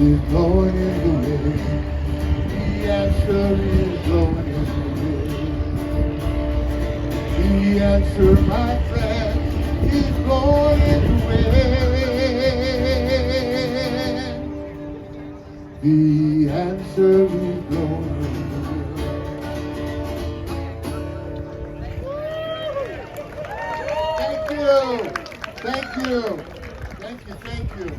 is blowing in the wind. The answer is blowing in the wind. The answer, my friend, is blowing in the wind. The answer is blowing in the wind. Thank you. Thank you. Thank you. Thank you.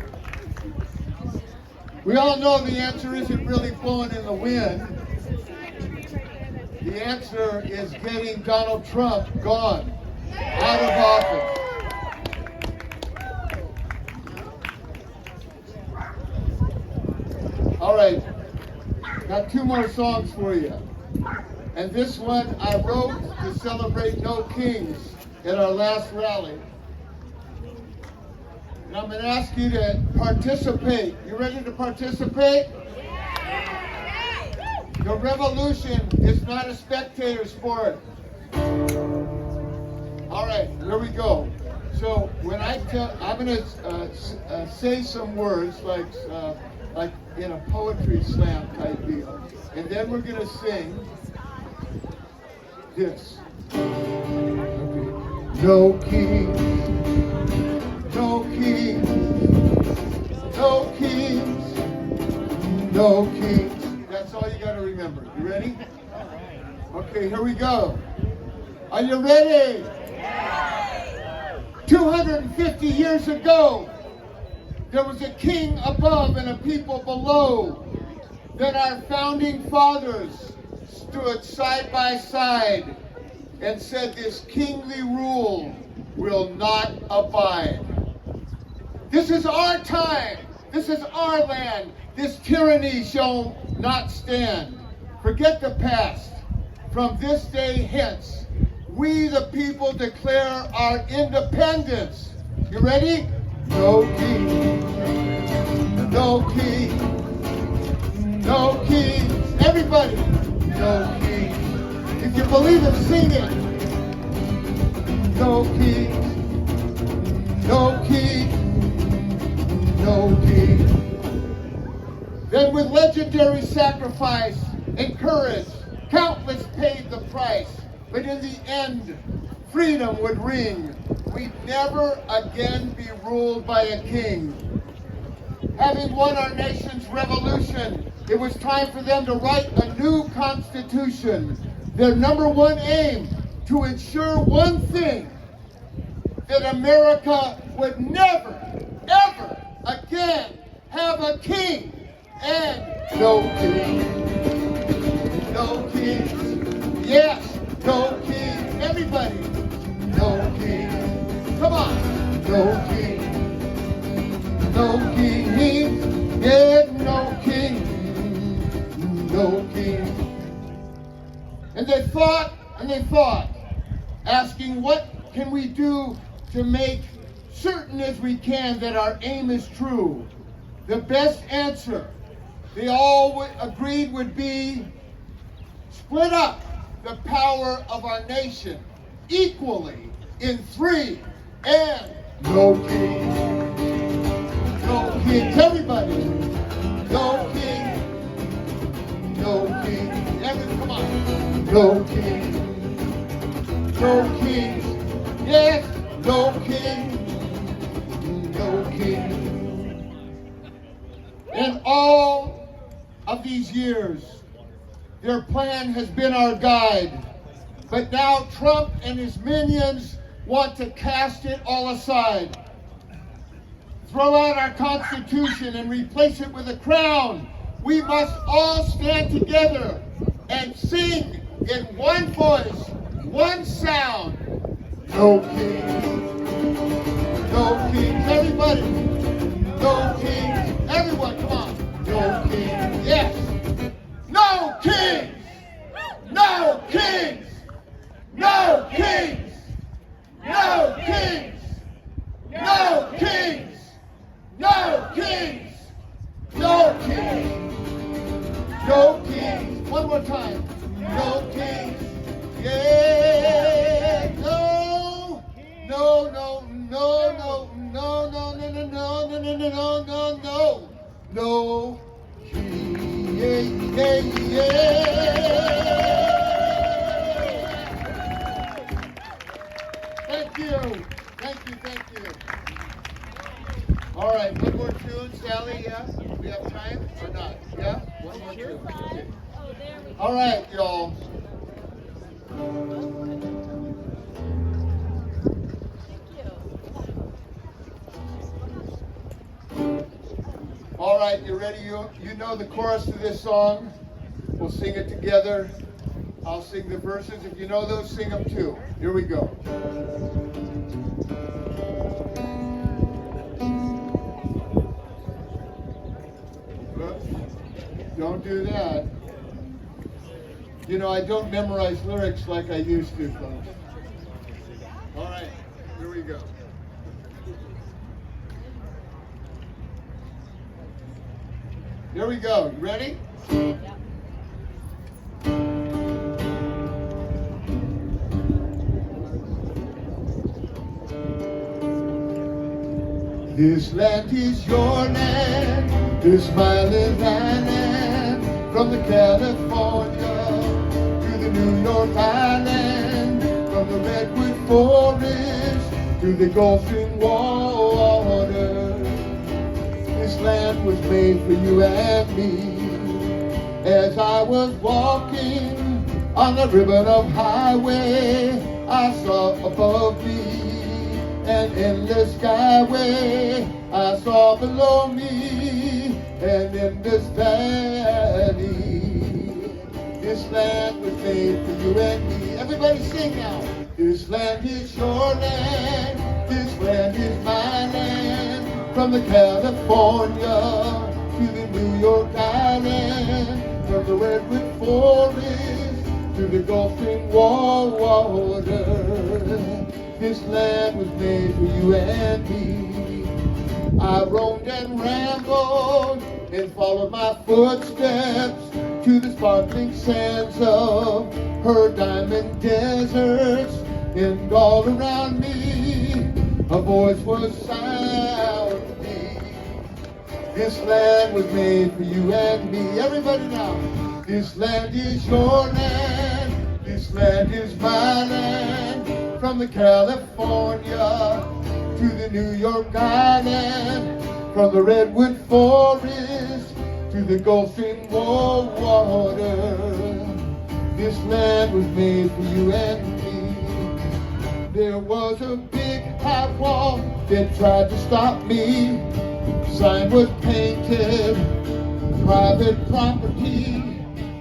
We all know the answer isn't really blowing in the wind. The answer is getting Donald Trump gone, out of office. All right, got two more songs for you. And this one I wrote to celebrate No Kings at our last rally. And I'm going to ask you to participate. You ready to participate? The revolution is not a spectator sport. All right, here we go. So when I tell, I'm going to say some words like in a poetry slam type deal, and then we're going to sing this. Okay. No kings, no kings, no kings, no kings. That's all you got to remember. You ready? Okay, here we go. Are you ready? 250 years ago, there was a king above and a people below. Then our founding fathers stood side by side and said, this kingly rule will not abide. This is our time. This is our land. This tyranny shall not stand. Forget the past. From this day hence, we the people declare our independence. You ready? No king, no king, no king. Everybody, no king. If you believe it, sing it. No king, no king, no king. Then with legendary sacrifice and courage, countless paid the price. But in the end, freedom would ring. We'd never again be ruled by a king. Having won our nation's revolution, it was time for them to write a new constitution. Their number one aim, to ensure one thing, that America would never, ever again have a king and no king. No king. Yes, no king. Everybody, no king. Come on. No king. No king. Yeah, no king. No king. And they thought, asking what can we do to make certain as we can that our aim is true. The best answer, they all agreed, would be split up the power of our nation equally in three, and no king. No king. Everybody. No king. No king. Come on. No king. No king. Yes, no king. No king. In all of these years, their plan has been our guide. But now Trump and his minions want to cast it all aside. Throw out our Constitution and replace it with a crown. We must all stand together and sing in one voice, one sound. No kings. No kings. Everybody. No kings. Everyone, come on. No kings. Yes. No kings. No kings. No kings. No kings. No kings. No kings. No kings. No kings. One more time. No kings. Yeah. No Thank you. Thank you, thank you. All right, one more tune, Sally, yeah? We have time or not? Yeah? One more tune. Okay. All right, y'all. All right, you ready? You know the chorus to this song. We'll sing it together. I'll sing the verses. If you know those, sing them too. Here we go. Oops. Don't do that. You know, I don't memorize lyrics like I used to, folks. All right, here we go. Here we go. You ready? Yeah. This land is your land, this smiling land, from the California to the New York Island, from the Redwood Forest to the Gulf Stream water. This land was made for you and me. As I was walking on the ribbon of highway, I saw above me an endless skyway. I saw below me an endless valley. This land was made for you and me. Everybody sing now. This land is your land. This land is my land. From the California to the New York Island, from the Redwood Forest to the Gulf Stream water. This land was made for you and me. I roamed and rambled and followed my footsteps to the sparkling sands of her diamond deserts, and all around me a voice was sounding. This land was made for you and me. Everybody now. This land is your land. This land is my land. From the California to the New York Island, from the Redwood Forest to the Gulf Stream water. This land was made for you and me. There was a big high wall that tried to stop me. Sign was painted, private property,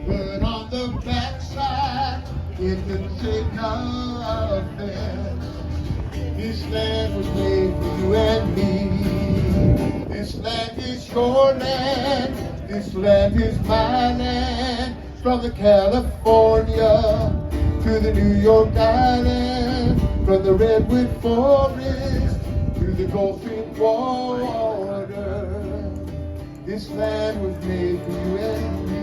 but on the backside it didn't say nothing. This land was made for you and me. This land is your land. This land is my land. From the California to the New York Island, from the Redwood Forest to the Gulf Stream water. This land was made for you and me.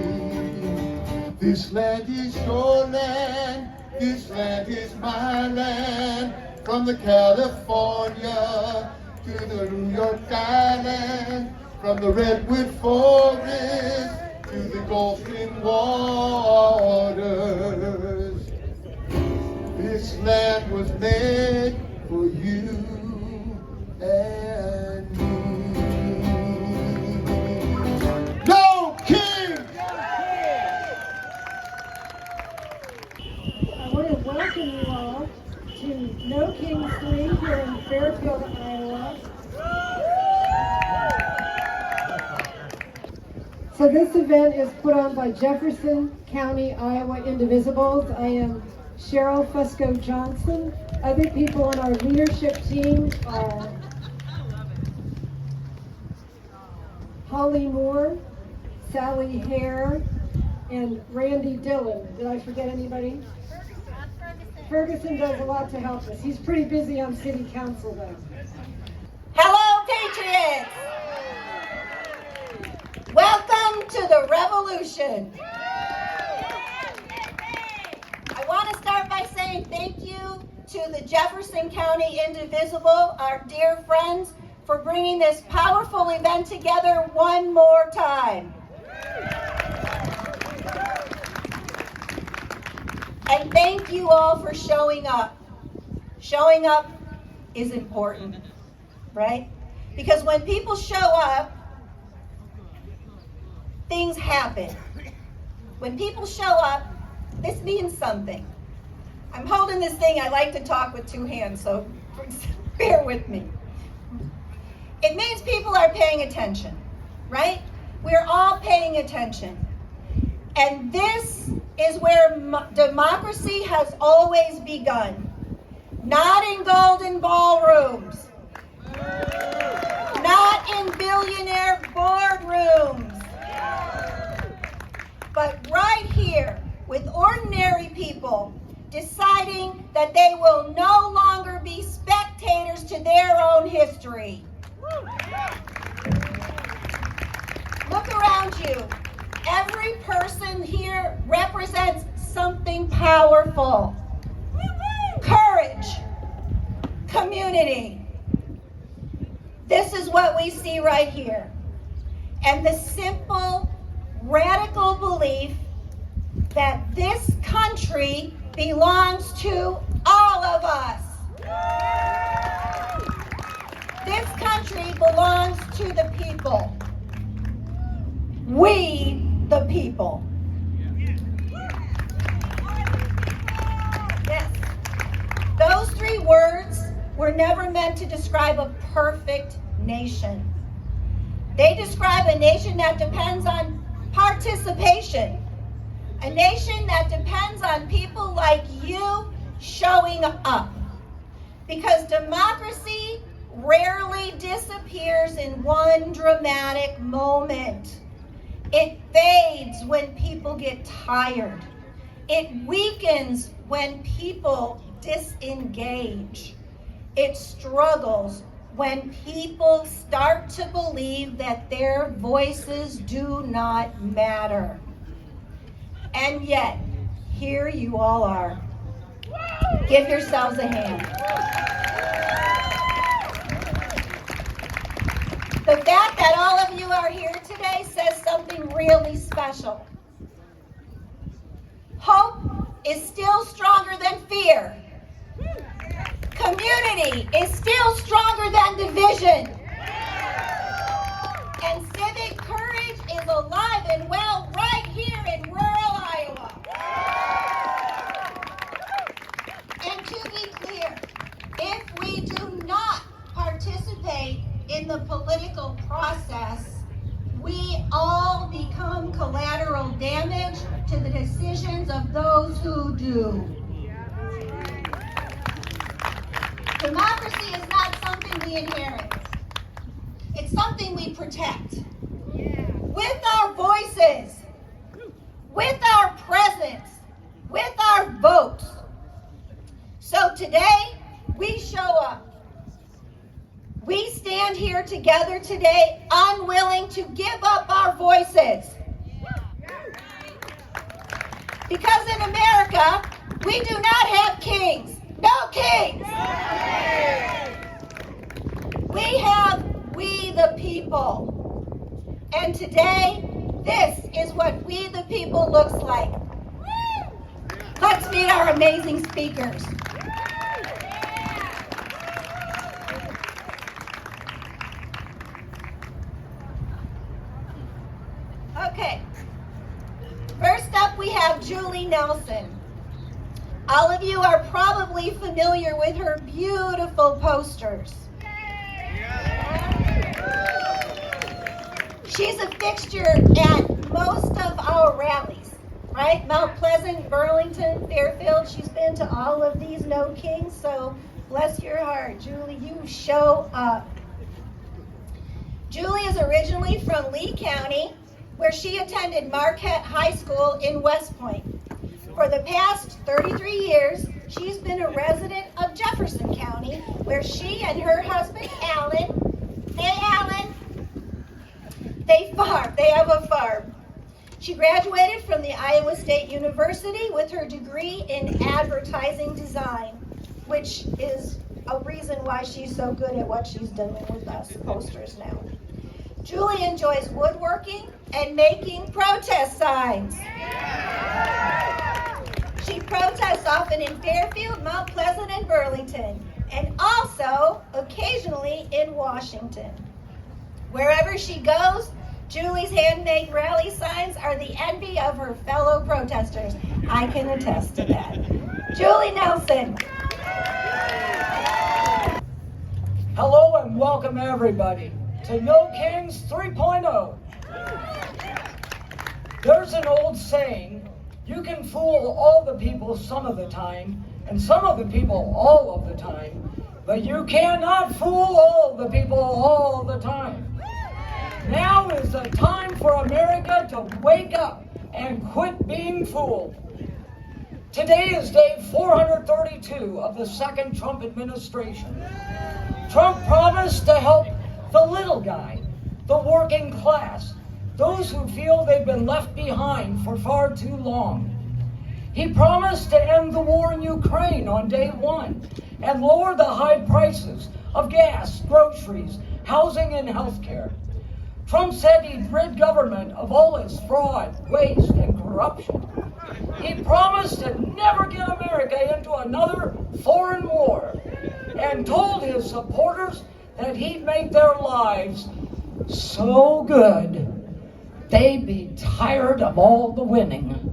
This land is your land. This land is my land. From the California to the New York Island, from the Redwood Forest to the Gulf Stream waters. This land was made for you and me. Go King! I want to welcome you all to No Kings 3 here in Fairfield, Iowa. So this event is put on by Jefferson County, Iowa Indivisibles. I am Cheryl Fusco Johnson. Other people on our leadership team are Holly Moore, Sally Hare, and Randy Dillon. Did I forget anybody? Ferguson does a lot to help us. He's pretty busy on city council though. Hello, Patriots! Welcome to the revolution. I want to start by saying thank you to the Jefferson County Indivisible, our dear friends, for bringing this powerful event together one more time. And thank you all for showing up is important, right? Because when people show up, things happen. When people show up, this means something. I'm holding this thing. I like to talk with two hands, so bear with me. It means people are paying attention, right? We're all paying attention. And this is where democracy has always begun. Not in golden ballrooms. Not in billionaire boardrooms. But right here with ordinary people deciding that they will no longer be spectators to their own history. Look around you. Every person here represents something powerful. Courage, community. This is what we see right here. And the simple, radical belief that this country belongs to all of us. This country belongs to the people. We, the people. Yes. Those three words were never meant to describe a perfect nation. They describe a nation that depends on participation. A nation that depends on people like you showing up. Because democracy rarely disappears in one dramatic moment. It fades when people get tired. It weakens when people disengage. It struggles when people start to believe that their voices do not matter. And yet, here you all are. Give yourselves a hand. The fact that all of you are here today says something really special. Hope is still stronger than fear. Community is still stronger than division. And civic courage is alive and well right here in rural Iowa. And to be clear, if we do not participate in the political process, we all become collateral damage to the decisions of those who do. Democracy is not something we inherit. It's something we protect. With our voices, with our presence, with our votes. So today, we show up. We stand here together today, unwilling to give up our voices. Because in America, we do not have kings. No kings. We have we the people. And today, this is what we the people looks like. Let's meet our amazing speakers. Okay. First up, we have Julie Nelson. All of you are probably familiar with her beautiful posters. She's a fixture at most of our rallies, right? Mount Pleasant, Burlington, Fairfield. She's been to all of these No Kings, so bless your heart, Julie, you show up. Julie is originally from Lee County, where she attended Marquette High School in West Point. For the past 33 years, she's been a resident of Jefferson County, where she and her husband, Alan, they farm. They have a farm. She graduated from the Iowa State University with her degree in advertising design, which is a reason why she's so good at what she's doing with us posters now. Julie enjoys woodworking and making protest signs. She protests often in Fairfield, Mount Pleasant, and Burlington, and also occasionally in Washington. Wherever she goes, Julie's handmade rally signs are the envy of her fellow protesters. I can attest to that. Julie Nelson. Hello and welcome everybody to No Kings 3.0. There's an old saying, you can fool all the people some of the time, and some of the people all of the time, but you cannot fool all the people all the time. Now is the time for America to wake up and quit being fooled. Today is day 432 of the second Trump administration. Trump promised to help the little guy, the working class, those who feel they've been left behind for far too long. He promised to end the war in Ukraine on day one and lower the high prices of gas, groceries, housing, and health care. Trump said he'd rid government of all its fraud, waste, and corruption. He promised to never get America into another foreign war and told his supporters that he'd make their lives so good they'd be tired of all the winning.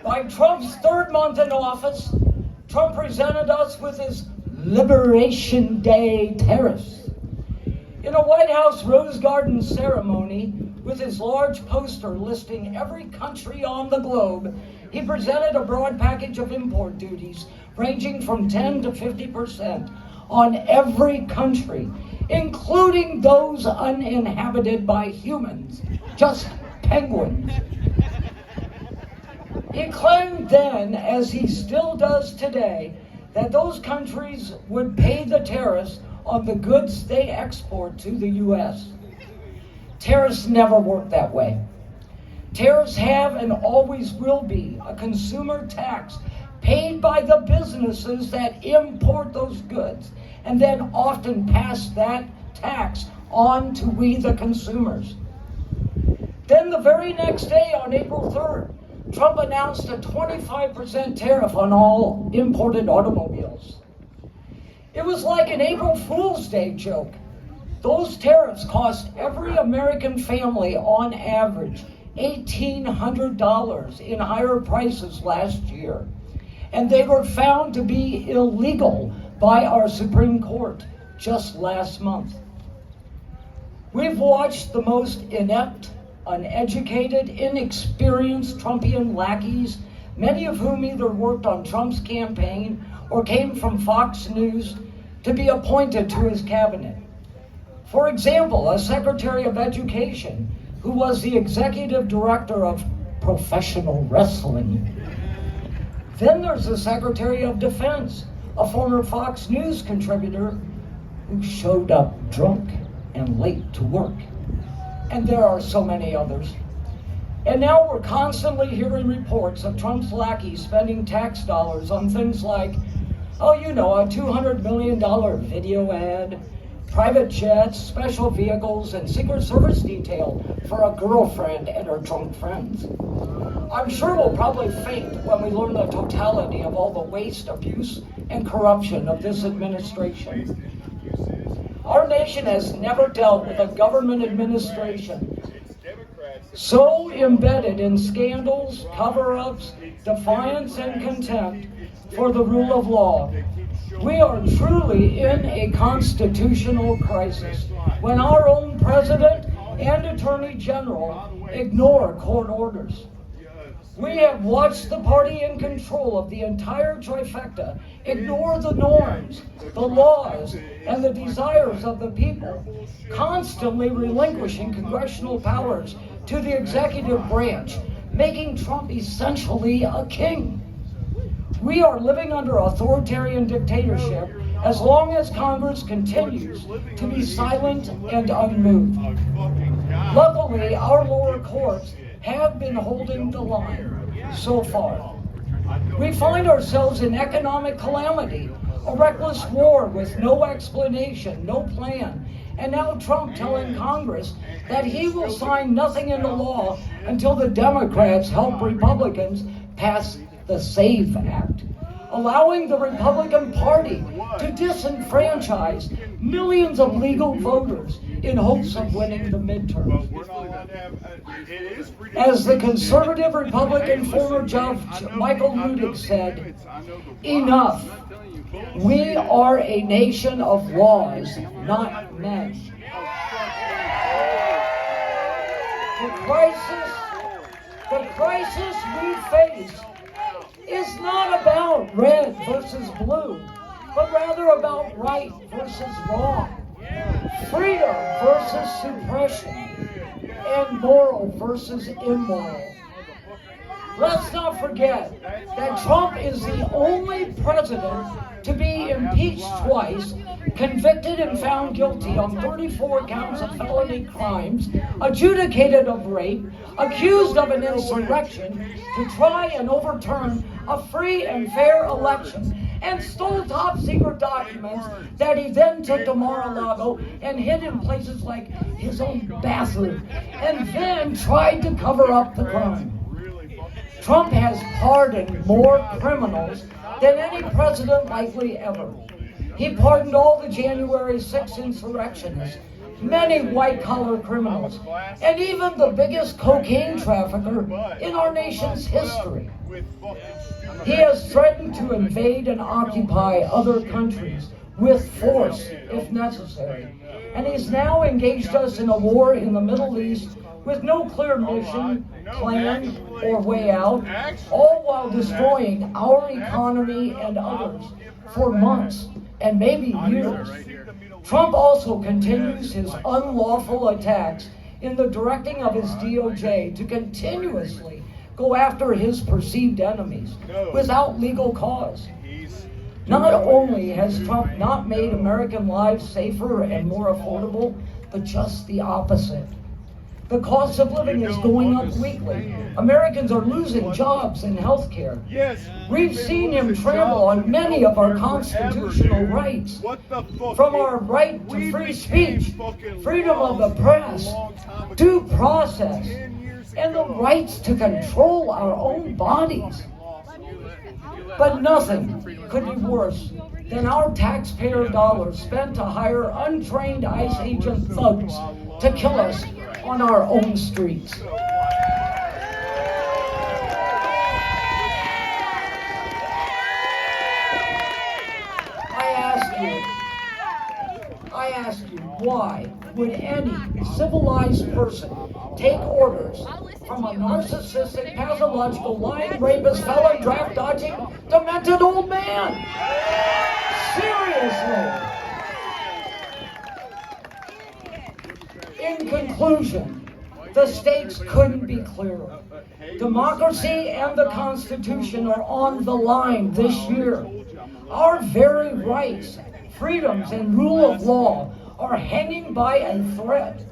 By Trump's third month in office, Trump presented us with his Liberation Day tariffs. In a White House Rose Garden ceremony, with his large poster listing every country on the globe, he presented a broad package of import duties ranging from 10 to 50% on every country, including those uninhabited by humans, just penguins. He claimed then, as he still does today, that those countries would pay the tariffs on the goods they export to the U.S. Tariffs never work that way. Tariffs have and always will be a consumer tax paid by the businesses that import those goods and then often pass that tax on to we the consumers. Then the very next day, on April 3rd, Trump announced a 25% tariff on all imported automobiles. It was like an April Fool's Day joke. Those tariffs cost every American family on average $1,800 in higher prices last year. And they were found to be illegal by our Supreme Court just last month. We've watched the most inept, uneducated, inexperienced Trumpian lackeys, many of whom either worked on Trump's campaign or came from Fox News, to be appointed to his cabinet. For example, a Secretary of Education who was the executive director of professional wrestling. Then there's the Secretary of Defense, a former Fox News contributor who showed up drunk and late to work. And there are so many others. And now we're constantly hearing reports of Trump's lackeys spending tax dollars on things like, a $200 million video ad, private jets, special vehicles, and Secret Service detail for a girlfriend and her drunk friends. I'm sure we'll probably faint when we learn the totality of all the waste, abuse, and corruption of this administration. Our nation has never dealt with a government administration so embedded in scandals, cover-ups, defiance, and contempt for the rule of law. We are truly in a constitutional crisis when our own president and attorney general ignore court orders. We have watched the party in control of the entire trifecta ignore the norms, the laws, and the desires of the people, constantly relinquishing congressional powers to the executive branch, making Trump essentially a king. We are living under authoritarian dictatorship as long as Congress continues to be silent and unmoved. Luckily, our lower courts have been holding the line so far. We find ourselves in economic calamity, a reckless war with no explanation, no plan, and now Trump telling Congress that he will sign nothing into law until the Democrats help Republicans passed the SAVE Act, allowing the Republican Party to disenfranchise millions of legal voters in hopes of winning the midterms. As the conservative Republican former Judge Michael Ludig said, enough. We are a nation of laws, not men. The crisis we face is not about red versus blue, but rather about right versus wrong, freedom versus suppression, and moral versus immoral. Let's not forget that Trump is the only president to be impeached twice, convicted and found guilty on 34 counts of felony crimes, adjudicated of rape, accused of an insurrection, to try and overturn a free and fair election, and stole top-secret documents that he then took to Mar-a-Lago and hid in places like his own bathroom, and then tried to cover up the crime. Trump has pardoned more criminals than any president likely ever. He pardoned all the January 6th insurrectionists, many white-collar criminals, and even the biggest cocaine trafficker in our nation's history. He has threatened to invade and occupy other countries with force if necessary, and he's now engaged us in a war in the Middle East with no clear mission, plan, or way out, all while destroying our economy and others for months and maybe years. Trump also continues his unlawful attacks in the directing of his DOJ to continuously go after his perceived enemies without legal cause. Not only has Trump not made American lives safer and more affordable, but just the opposite. The cost of living is going up weekly. Americans are losing jobs and health care. We've seen him trample on many of our constitutional rights, from our right to free speech, freedom of the press, due process, and the rights to control our own bodies. But nothing could be worse than our taxpayer dollars spent to hire untrained ICE agent thugs to kill us on our own streets. I ask you, why would any civilized person take orders from a narcissistic, pathological, lying, rapist, felon, draft-dodging, demented old man? Seriously. In conclusion, the stakes couldn't be clearer. Democracy and the Constitution are on the line this year. Our very rights, freedoms, and rule of law are hanging by a thread.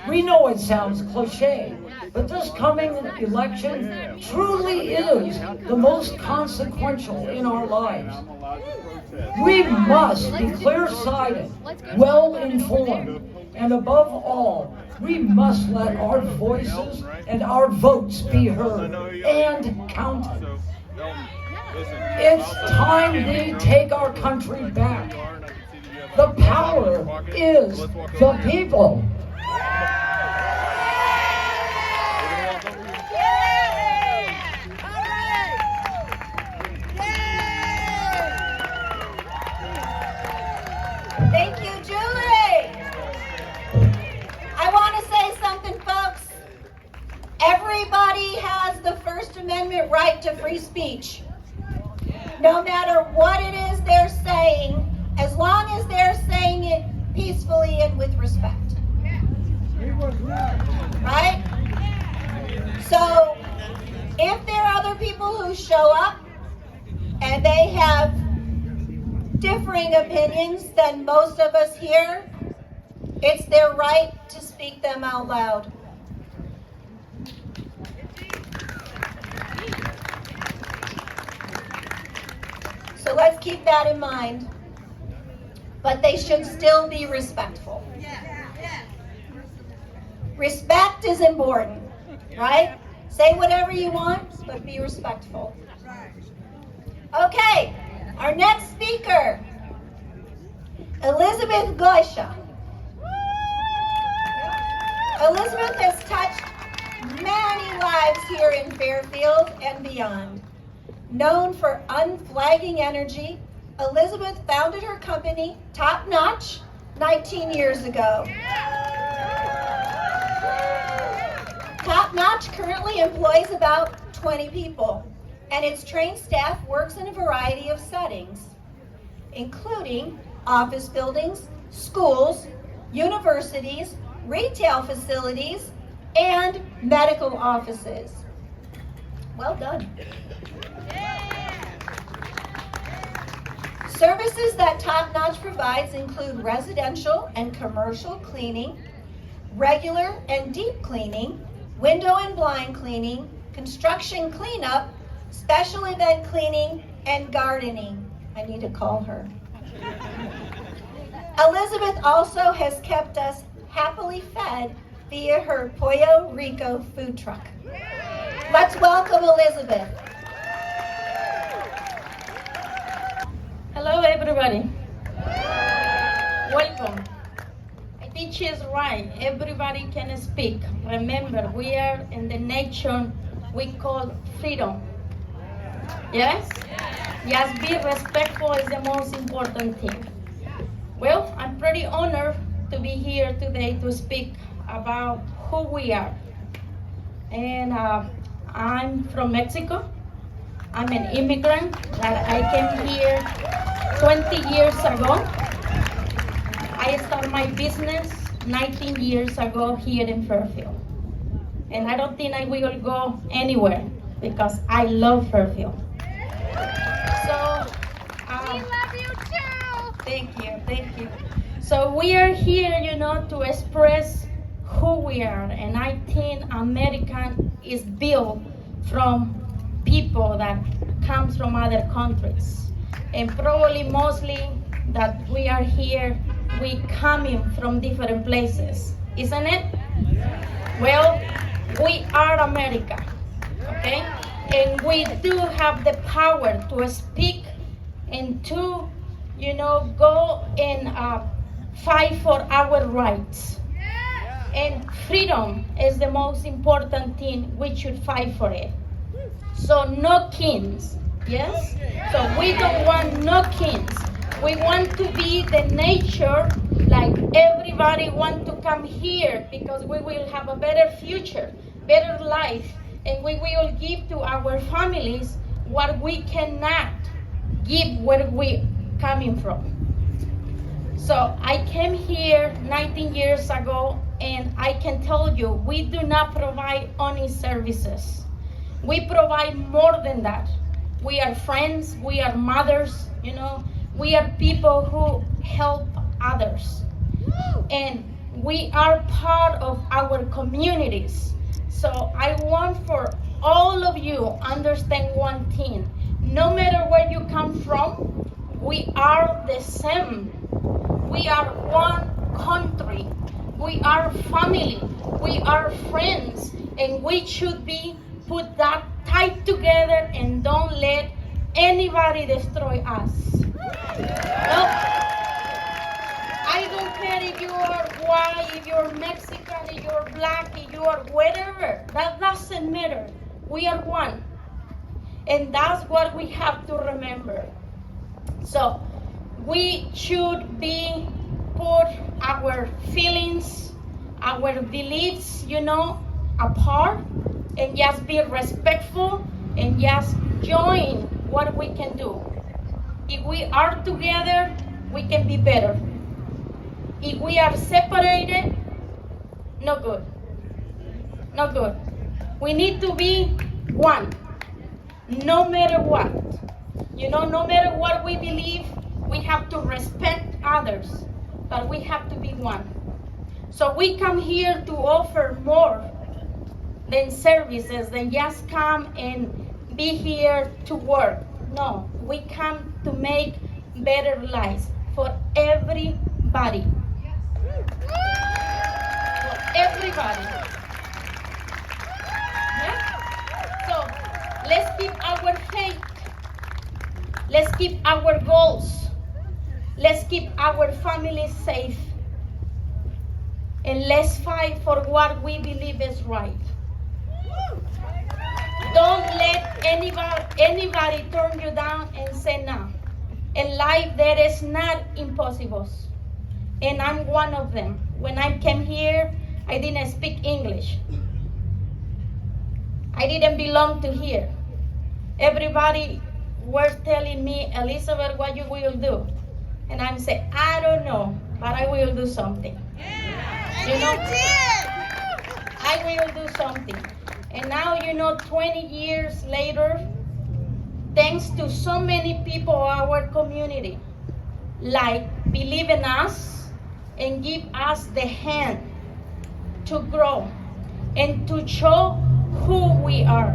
We know it sounds cliche, but this coming election truly is the most consequential in our lives. We must be clear-sighted, well-informed, and above all, we must let our voices and our votes be heard and counted. It's time we take our country back. The power is the people. Thank you, Julie. I want to say something, folks. Everybody has the First Amendment right to free speech. No matter what it is they're saying, as long as they're saying it peacefully and with respect. Right? So, if there are other people who show up and they have differing opinions than most of us here, it's their right to speak them out loud. So let's keep that in mind. But they should still be respectful. Respect is important, right? Say whatever you want, but be respectful. Okay, our next speaker, Elizabeth Goytia. Elizabeth has touched many lives here in Fairfield and beyond. Known for unflagging energy, Elizabeth founded her company, Top Notch, 19 years ago. Top Notch currently employs about 20 people, and its trained staff works in a variety of settings, including office buildings, schools, universities, retail facilities, and medical offices. Well done. Services that Top Notch provides include residential and commercial cleaning, regular and deep cleaning, window and blind cleaning, construction cleanup, special event cleaning, and gardening. I need to call her. Elizabeth also has kept us happily fed via her Pollo Rico food truck. Let's welcome Elizabeth. Hello, everybody. Welcome. I think she's right. Everybody can speak. Remember, we are in the nation we call freedom. Yes? Yes, be respectful is the most important thing. Well, I'm pretty honored to be here today to speak about who we are. And I'm from Mexico. I'm an immigrant that I came here 20 years ago. I started my business 19 years ago here in Fairfield. And I don't think I will go anywhere because I love Fairfield. So, we love you too. Thank you. So we are here, to express who we are. And I think America is built from people that comes from other countries. And probably mostly that we are here, we coming from different places, isn't it? Well, we are America, okay? And we do have the power to speak and to, go and fight for our rights. And freedom is the most important thing. We should fight for it. So no kings, yes? So we don't want no kings. We want to be the nature, like everybody want to come here because we will have a better future, better life, and we will give to our families what we cannot give where we coming from. So I came here 19 years ago, and I can tell you, we do not provide only services. We provide more than that. We are friends, we are mothers, we are people who help others. And we are part of our communities. So I want for all of you understand one thing. No matter where you come from, we are the same. We are one country. We are family. We are friends. And we should be put that tight together and don't let anybody destroy us. No. I don't care if you are white, if you're Mexican, if you're black, if you are whatever. That doesn't matter. We are one. And that's what we have to remember. So we should be put our feelings, our beliefs, apart, and just be respectful and just join what we can do. If we are together, we can be better. If we are separated, no good. No good. We need to be one, no matter what. No matter what we believe, we have to respect others, but we have to be one. So we come here to offer more than services, than just come and be here to work. No, we come to make better lives for everybody. For everybody. Yeah? Let's keep our faith. Let's keep our goals. Let's keep our families safe. And let's fight for what we believe is right. Don't let anybody turn you down and say no. In life, there is not impossibles. And I'm one of them. When I came here, I didn't speak English. I didn't belong to here. Everybody was telling me, Elizabeth, what you will do? And I'm saying, I don't know, but I will do something. You know, I will do something. And now, 20 years later, thanks to so many people in our community, believe in us and give us the hand to grow and to show who we are.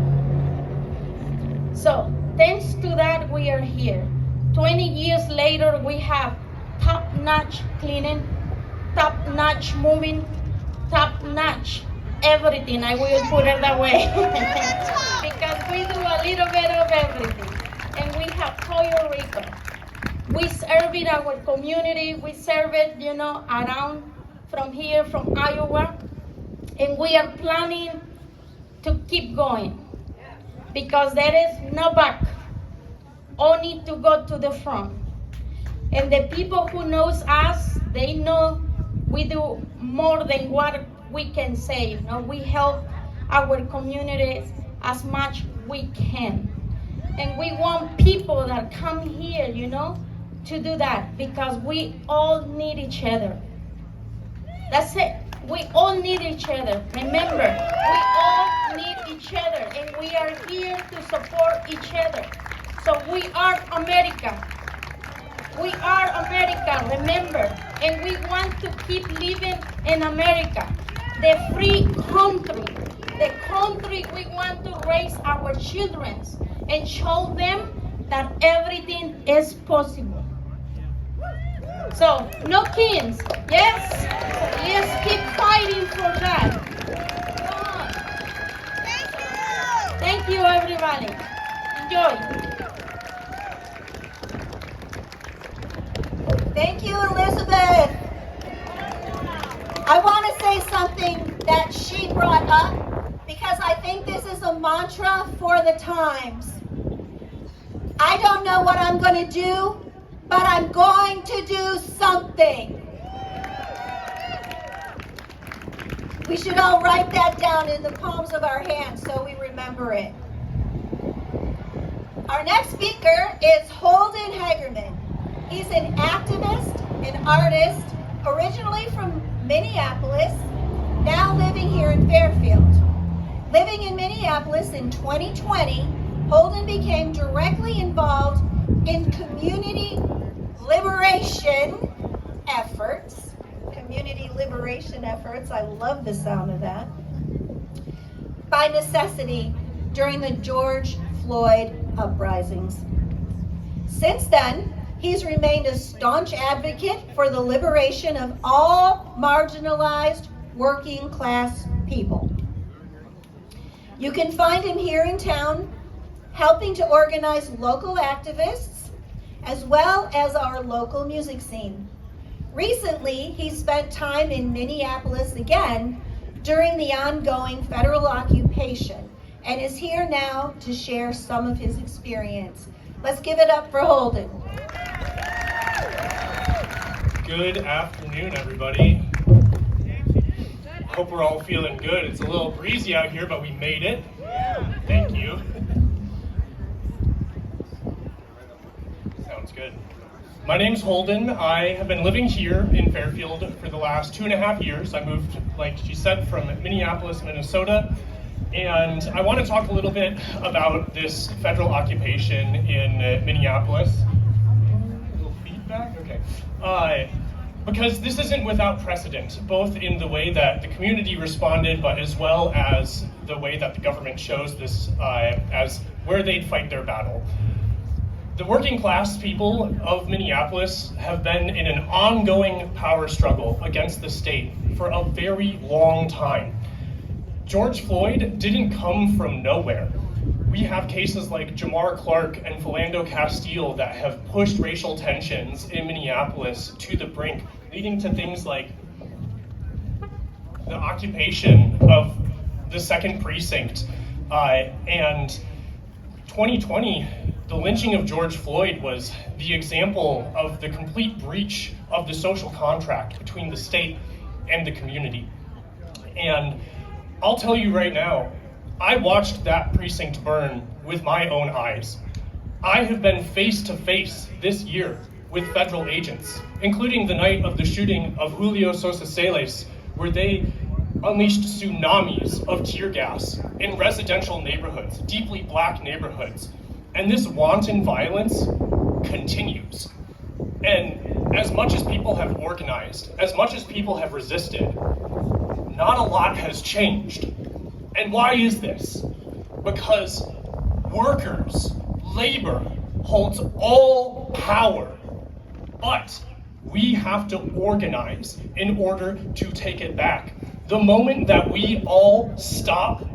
So, thanks to that, we are here. 20 years later, we have top-notch cleaning, top-notch moving, top-notch everything. I will put it that way. Because we do a little bit of everything. And we have Puerto Rico. We serve in our community. We serve it, around from here, from Iowa. And we are planning to keep going. Because there is no back. Only to go to the front. And the people who knows us, they know we do more than what we can say. We help our communities as much we can. And we want people that come here, to do that, because we all need each other. That's it. We all need each other. Remember, we all need each other, and we are here to support each other. So we are America. We are America, remember. And we want to keep living in America, the free country. The country we want to raise our children and show them that everything is possible. So, no kings, yes? Let's keep fighting for that. Come on. Thank you, everybody. Enjoy. Thank you, Elizabeth. I want to say something that she brought up because I think this is a mantra for the times. I don't know what I'm going to do, but I'm going to do something. We should all write that down in the palms of our hands so we remember it. Our next speaker is Holden Hagerman. He's an activist, an artist, originally from Minneapolis, now living here in Fairfield. Living in Minneapolis in 2020, Holden became directly involved in community liberation efforts. Community liberation efforts, I love the sound of that. By necessity during the George Floyd uprisings. Since then, he's remained a staunch advocate for the liberation of all marginalized working class people. You can find him here in town helping to organize local activists as well as our local music scene. Recently, he spent time in Minneapolis again during the ongoing federal occupation and is here now to share some of his experience. Let's give it up for Holden. Good afternoon, everybody. Hope we're all feeling good. It's a little breezy out here, but we made it. Thank you. Sounds good. My name's Holden. I have been living here in Fairfield for the last 2.5 years. I moved, like she said, from Minneapolis, Minnesota. And I want to talk a little bit about this federal occupation in Minneapolis. A little feedback? Okay. Because this isn't without precedent, both in the way that the community responded, but as well as the way that the government chose this as where they'd fight their battle. The working class people of Minneapolis have been in an ongoing power struggle against the state for a very long time. George Floyd didn't come from nowhere. we have cases like Jamar Clark and Philando Castile that have pushed racial tensions in Minneapolis to the brink, leading to things like the occupation of the 2nd Precinct. And 2020, the lynching of George Floyd was the example of the complete breach of the social contract between the state and the community. And I'll tell you right now, I watched that precinct burn with my own eyes. I have been face to face this year with federal agents, including the night of the shooting of Julio Sosa Celes, where they unleashed tsunamis of tear gas in residential neighborhoods, deeply black neighborhoods. And this wanton violence continues. And as much as people have organized, as much as people have resisted, not a lot has changed. And why is this? Because workers, labor, holds all power. But we have to organize in order to take it back. The moment that we all stop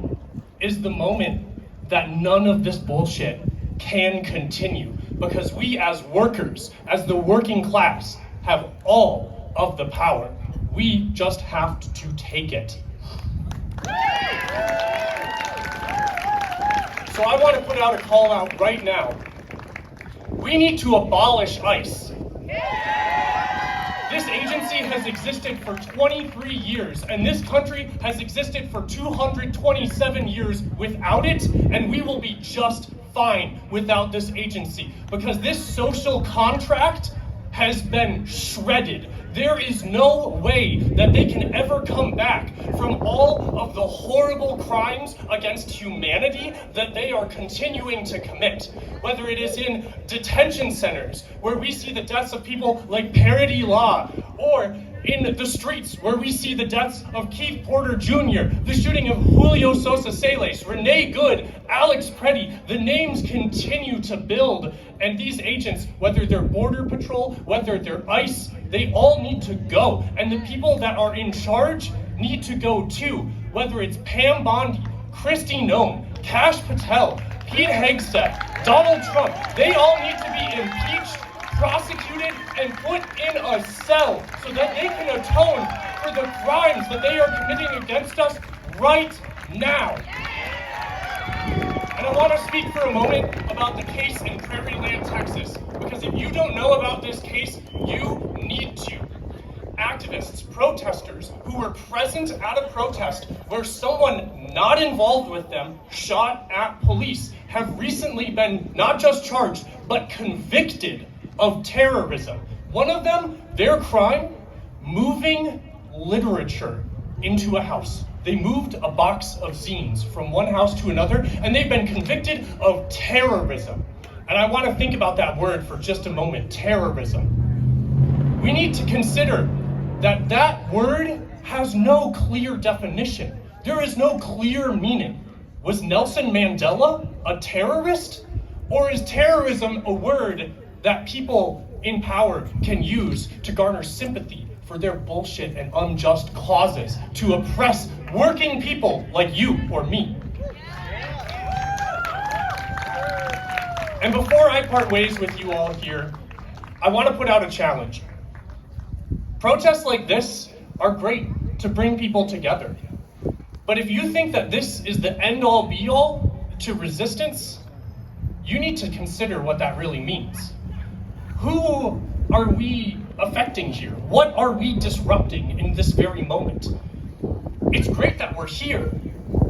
is the moment that none of this bullshit can continue. Because we as workers, as the working class, have all of the power. We just have to take it. So I want to put out a call out right now. We need to abolish ICE. This agency has existed for 23 years, and this country has existed for 227 years without it, and we will be just fine without this agency, because this social contract has been shredded. There is no way that they can ever come back from all of the horrible crimes against humanity that they are continuing to commit. Whether it is in detention centers, where we see the deaths of people like Parity Law, or in the streets where we see the deaths of Keith Porter Jr., the shooting of Julio Sosa Celes, Renee Good, Alex Preddy. The names continue to build, and these agents, whether they're Border Patrol, whether they're ICE, they all need to go. And the people that are in charge need to go too, whether it's Pam Bondi, Kristi Noem, Kash Patel, Pete Hegseth, Donald Trump. They all need to be impeached, prosecuted, and put in a cell so that they can atone for the crimes that they are committing against us right now. And I want to speak for a moment about the case in Prairie Land, Texas, because if you don't know about this case, you need to. Activists, protesters who were present at a protest where someone not involved with them shot at police have recently been not just charged, but convicted of terrorism. One of them, their crime, moving literature into a house. They moved a box of zines from one house to another, and they've been convicted of terrorism. And I want to think about that word for just a moment, terrorism. We need to consider that that word has no clear definition. There is no clear meaning. Was Nelson Mandela a terrorist? Or is terrorism a word that people in power can use to garner sympathy for their bullshit and unjust causes, to oppress working people like you or me? And before I part ways with you all here, I want to put out a challenge. Protests like this are great to bring people together. But if you think that this is the end-all be-all to resistance, you need to consider what that really means. Who are we affecting here? What are we disrupting in this very moment? It's great that we're here,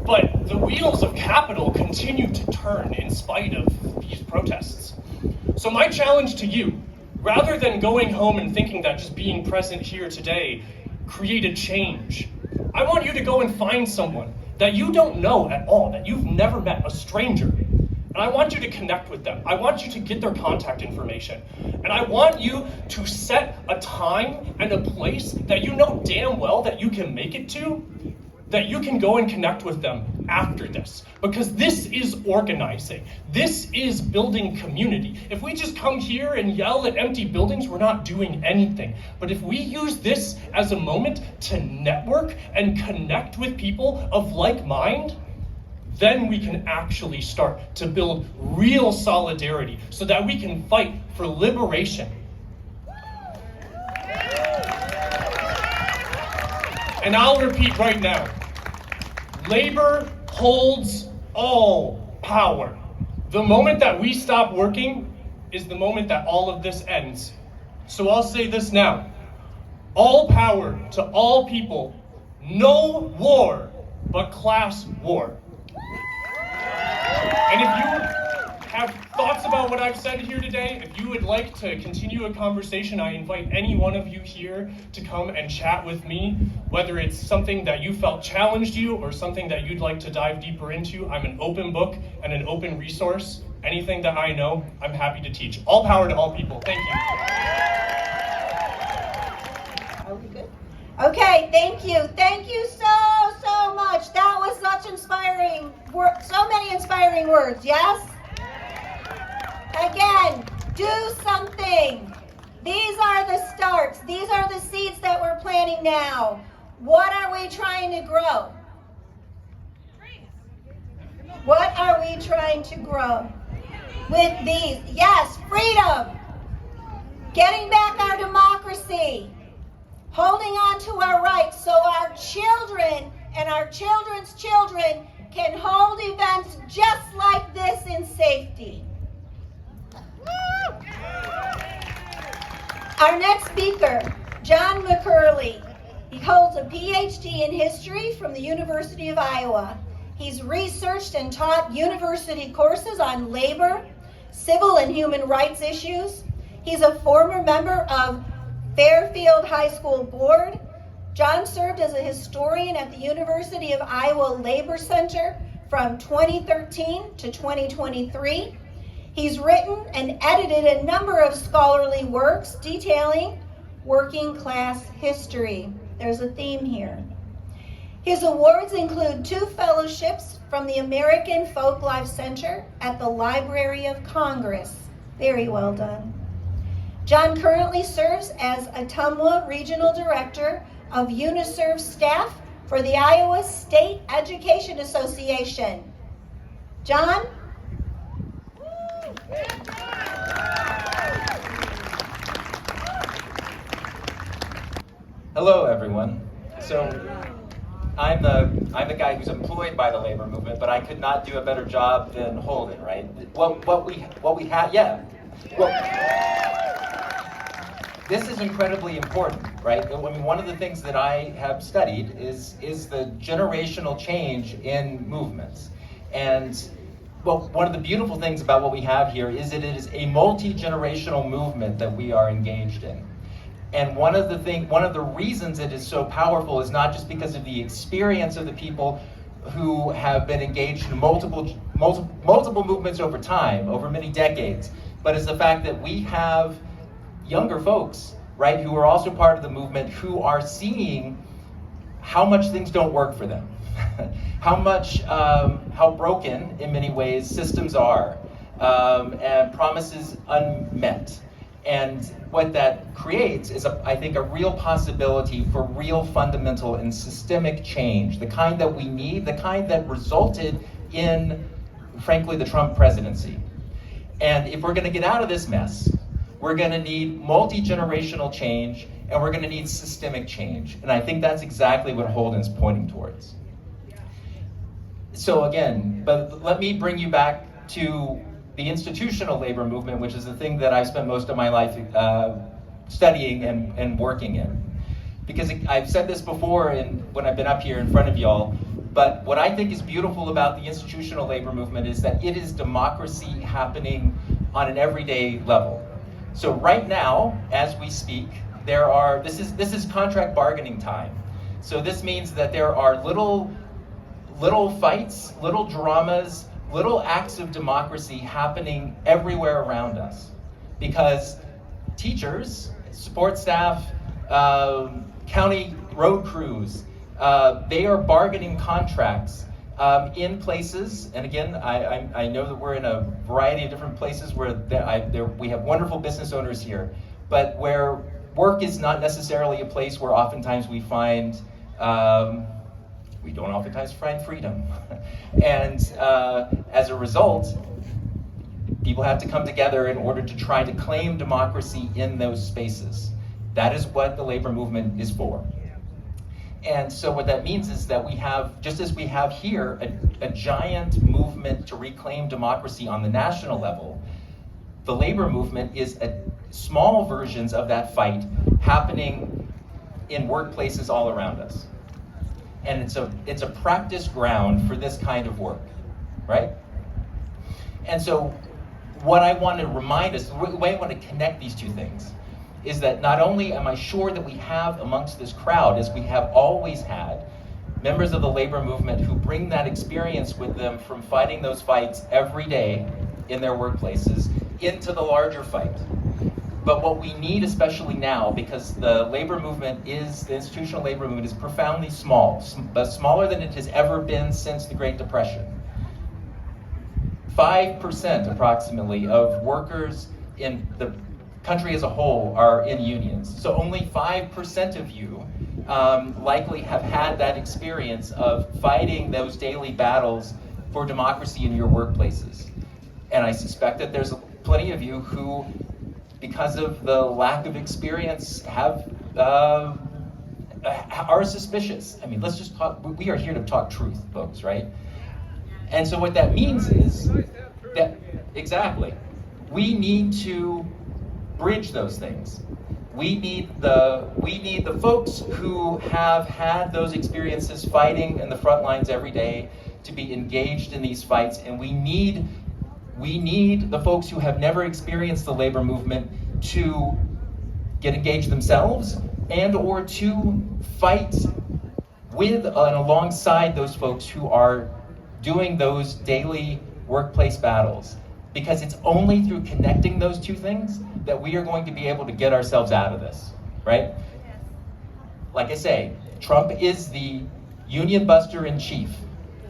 but the wheels of capital continue to turn in spite of these protests. So my challenge to you, rather than going home and thinking that just being present here today created change, I want you to go and find someone that you don't know at all, that you've never met, a stranger. And I want you to connect with them. I want you to get their contact information. And I want you to set a time and a place that you know damn well that you can make it to, that you can go and connect with them after this. Because this is organizing. This is building community. If we just come here and yell at empty buildings, we're not doing anything. But if we use this as a moment to network and connect with people of like mind, then we can actually start to build real solidarity so that we can fight for liberation. And I'll repeat right now, labor holds all power. The moment that we stop working is the moment that all of this ends. So I'll say this now, all power to all people, no war but class war. And if you have thoughts about what I've said here today, if you would like to continue a conversation, I invite any one of you here to come and chat with me, whether it's something that you felt challenged you or something that you'd like to dive deeper into. I'm an open book and an open resource. Anything that I know, I'm happy to teach. All power to all people. Thank you. Are we good? Okay, thank you. Thank you so much. That was such inspiring, so many inspiring words, yes? Again, do something. These are the starts. These are the seeds that we're planting now. What are we trying to grow? What are we trying to grow with these? Yes, freedom. Getting back our democracy. Holding on to our rights so our children and our children's children can hold events just like this in safety. Our next speaker, John McKerley. He holds a PhD in history from the University of Iowa. He's researched and taught university courses on labor, civil and human rights issues. He's a former member of Fairfield High School Board. John served as a historian at the University of Iowa Labor Center from 2013 to 2023. He's written and edited a number of scholarly works detailing working class history. There's a theme here. His awards include 2 fellowships from the American Folklife Center at the Library of Congress. Very well done. John currently serves as Ottumwa Regional Director of UNISERV staff for the Iowa State Education Association. John? Hello, everyone. So, I'm the guy who's employed by the labor movement, but I could not do a better job than Holden, right? What we have, yeah. Well, this is incredibly important, right? I mean, one of the things that I have studied is the generational change in movements. And well, one of the beautiful things about what we have here is that it is a multi-generational movement that we are engaged in. And one of the reasons it is so powerful is not just because of the experience of the people who have been engaged in multiple movements over time, over many decades, but it's the fact that we have younger folks, right, who are also part of the movement, who are seeing how much things don't work for them, how broken in many ways systems are, and promises unmet. And what that creates is, I think, a real possibility for real fundamental and systemic change, the kind that we need, the kind that resulted in, frankly, the Trump presidency. And if we're going to get out of this mess, we're going to need multi-generational change, and we're going to need systemic change. And I think that's exactly what Holden's pointing towards. So again, but let me bring you back to the institutional labor movement, which is the thing that I've spent most of my life studying and working in. Because I've said this before when I've been up here in front of y'all, but what I think is beautiful about the institutional labor movement is that it is democracy happening on an everyday level. So right now, as we speak, this is contract bargaining time. So this means that there are little fights, little dramas, little acts of democracy happening everywhere around us, because teachers, support staff, county road crews, they are bargaining contracts in places, and again, I know that we're in a variety of different places where we have wonderful business owners here, but where work is not necessarily a place where oftentimes we find we don't oftentimes find freedom. And as a result, people have to come together in order to try to claim democracy in those spaces. That is what the labor movement is for. And so what that means is that we have, just as we have here, a giant movement to reclaim democracy on the national level, the labor movement is small versions of that fight happening in workplaces all around us. And it's a practice ground for this kind of work, right? And so what I want to remind us, the way I want to connect these two things, is that not only am I sure that we have amongst this crowd, as we have always had, members of the labor movement who bring that experience with them from fighting those fights every day in their workplaces into the larger fight. But what we need, especially now, because the institutional labor movement is profoundly small, but smaller than it has ever been since the Great Depression. 5% approximately of workers in the country as a whole are in unions. So only 5% of you likely have had that experience of fighting those daily battles for democracy in your workplaces. And I suspect that there's plenty of you who, because of the lack of experience, are suspicious. I mean, let's just talk, we are here to talk truth, folks, right? And so what that means is that, exactly, we need to bridge those things. We need the folks who have had those experiences fighting in the front lines every day to be engaged in these fights, and we need the folks who have never experienced the labor movement to get engaged themselves and or to fight with and alongside those folks who are doing those daily workplace battles. Because it's only through connecting those two things that we are going to be able to get ourselves out of this, right? Like I say, Trump is the union buster in chief,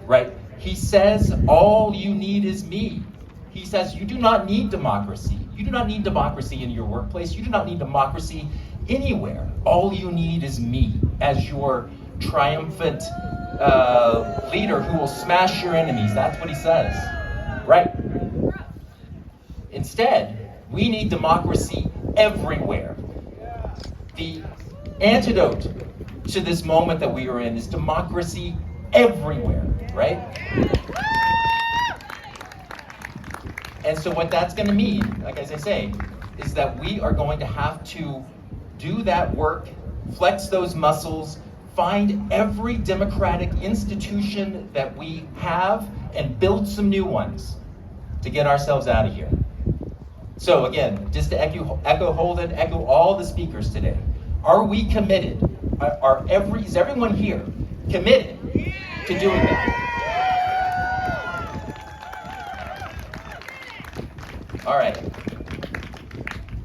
right? He says, all you need is me. He says, you do not need democracy. You do not need democracy in your workplace. You do not need democracy anywhere. All you need is me as your triumphant leader who will smash your enemies. That's what he says, right? Instead, we need democracy everywhere. The antidote to this moment that we are in is democracy everywhere, right? And so what that's going to mean, like as I say, is that we are going to have to do that work, flex those muscles, find every democratic institution that we have and build some new ones to get ourselves out of here. So again, just to echo Holden, echo all the speakers today. Are we committed? Is everyone here committed to doing that? All right.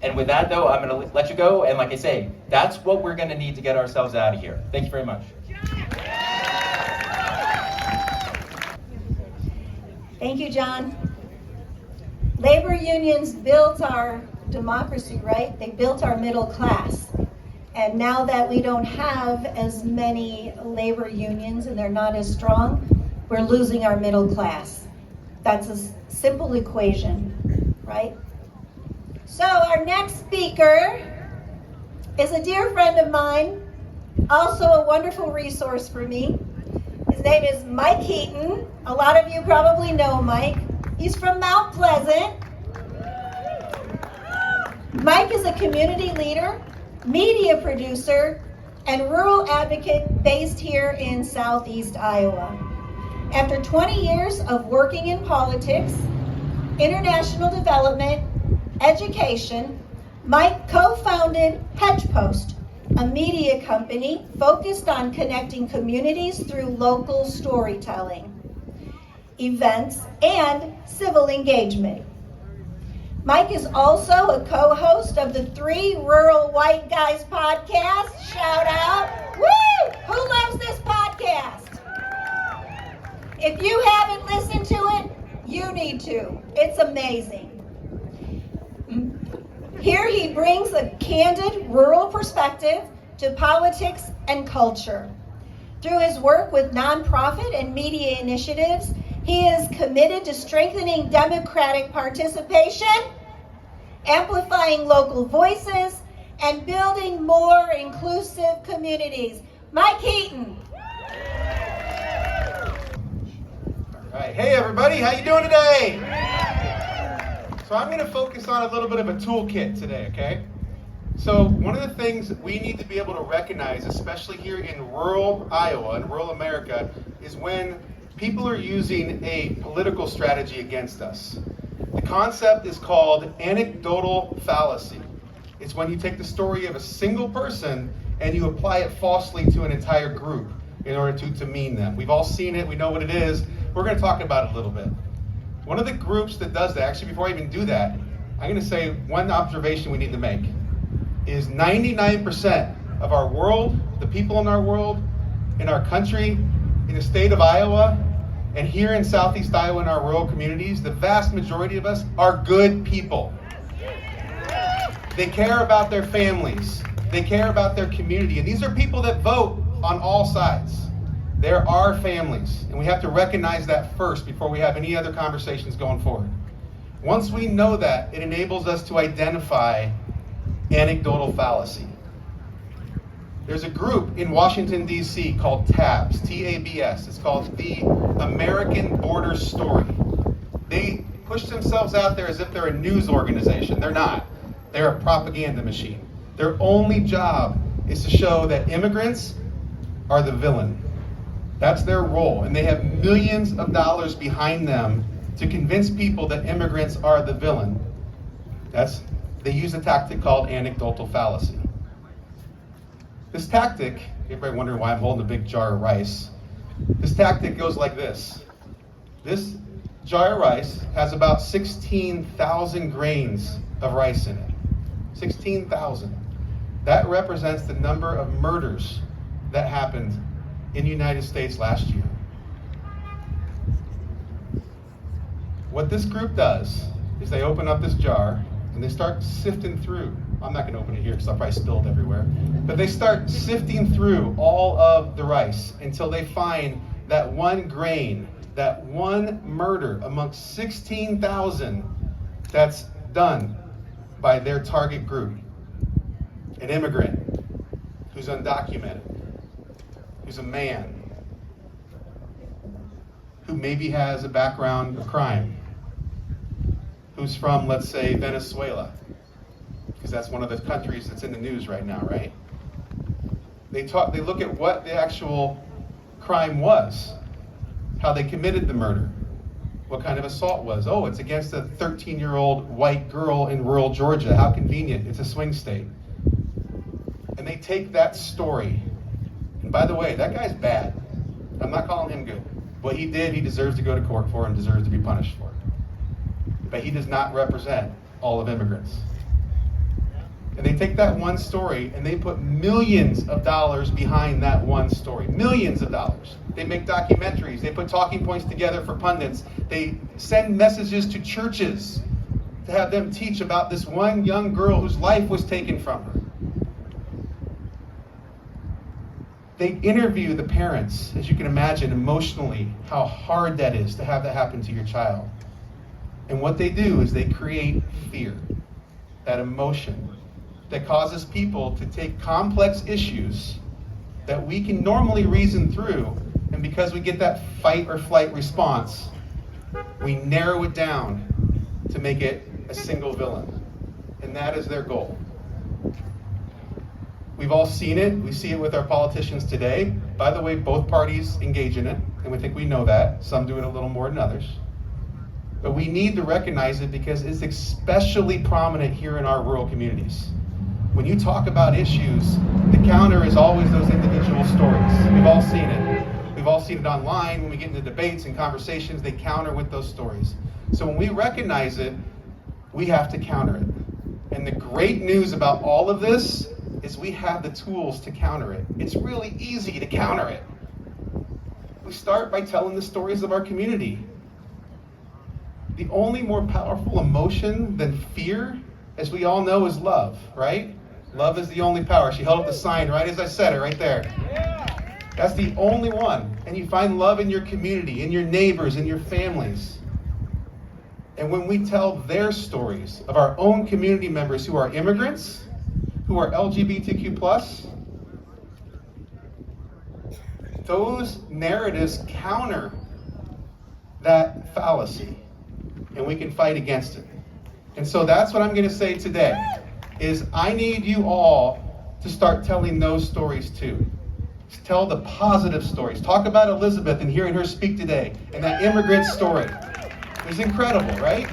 And with that, though, I'm going to let you go. And like I say, that's what we're going to need to get ourselves out of here. Thank you very much. Thank you, John. Labor unions built our democracy, right? They built our middle class. And now that we don't have as many labor unions and they're not as strong, we're losing our middle class. That's a simple equation, right? So our next speaker is a dear friend of mine, also a wonderful resource for me. His name is Mike Heaton. A lot of you probably know Mike. He's from Mount Pleasant. Mike is a community leader, media producer, and rural advocate based here in Southeast Iowa. After 20 years of working in politics, international development, education, Mike co-founded HedgePost, a media company focused on connecting communities through local storytelling, events, and civil engagement. Mike is also a co-host of the 3 Rural White Guys podcast. Shout out. Woo! Who loves this podcast? If you haven't listened to it, you need to. It's amazing. Here he brings a candid rural perspective to politics and culture. Through his work with nonprofit and media initiatives, he is committed to strengthening democratic participation, amplifying local voices, and building more inclusive communities. Mike Heaton. All right. Hey everybody, how you doing today? So I'm going to focus on a little bit of a toolkit today, okay? So one of the things that we need to be able to recognize, especially here in rural Iowa and rural America, is when people are using a political strategy against us. The concept is called anecdotal fallacy. It's when you take the story of a single person and you apply it falsely to an entire group in order to demean them. We've all seen it, we know what it is. We're going to talk about it a little bit. One of the groups that does that, actually before I even do that, I'm going to say one observation we need to make is 99% of our world, the people in our world, in our country, in the state of Iowa, and here in Southeast Iowa in our rural communities, the vast majority of us are good people. They care about their families. They care about their community. And these are people that vote on all sides. There are families, and we have to recognize that first before we have any other conversations going forward. Once we know that, it enables us to identify anecdotal fallacy. There's a group in Washington, D.C. called TABS, T-A-B-S. It's called the American Border Story. They push themselves out there as if they're a news organization. They're not. They're a propaganda machine. Their only job is to show that immigrants are the villain. That's their role, and they have millions of dollars behind them to convince people that immigrants are the villain. They use a tactic called anecdotal fallacy. This tactic, everybody wondering why I'm holding a big jar of rice. This tactic goes like this. This jar of rice has about 16,000 grains of rice in it. 16,000. That represents the number of murders that happened in the United States last year. What this group does is they open up this jar and they start sifting through. I'm not going to open it here because I'll probably spill it everywhere. But they start sifting through all of the rice until they find that one grain, that one murder amongst 16,000 that's done by their target group. An immigrant who's undocumented, who's a man, who maybe has a background of crime, who's from, let's say, Venezuela, because that's one of the countries that's in the news right now, right? They look at what the actual crime was, how they committed the murder, what kind of assault was. Oh, it's against a 13-year-old white girl in rural Georgia. How convenient. It's a swing state. And they take that story. And by the way, that guy's bad. I'm not calling him good. What he did, he deserves to go to court for and deserves to be punished for it. But he does not represent all of immigrants. And they take that one story and they put millions of dollars behind that one story. Millions of dollars. They make documentaries. They put talking points together for pundits. They send messages to churches to have them teach about this one young girl whose life was taken from her. They interview the parents, as you can imagine, emotionally, how hard that is to have that happen to your child. And what they do is they create fear, that emotion that causes people to take complex issues that we can normally reason through, and because we get that fight or flight response, we narrow it down to make it a single villain. And that is their goal. We've all seen it. We see it with our politicians today. By the way, both parties engage in it, and we think we know that. Some do it a little more than others. But we need to recognize it because it's especially prominent here in our rural communities. When you talk about issues, the counter is always those individual stories. We've all seen it. We've all seen it online. When we get into debates and conversations, they counter with those stories. So when we recognize it, we have to counter it. And the great news about all of this is we have the tools to counter it. It's really easy to counter it. We start by telling the stories of our community. The only more powerful emotion than fear, as we all know, is love, right? Love is the only power. She held up the sign right as I said it, right there. That's the only one. And you find love in your community, in your neighbors, in your families. And when we tell their stories of our own community members who are immigrants, who are LGBTQ+, those narratives counter that fallacy, and we can fight against it. And so that's what I'm going to say today, is I need you all to start telling those stories too. Tell the positive stories. Talk about Elizabeth and hearing her speak today, and that immigrant story. It was incredible, right?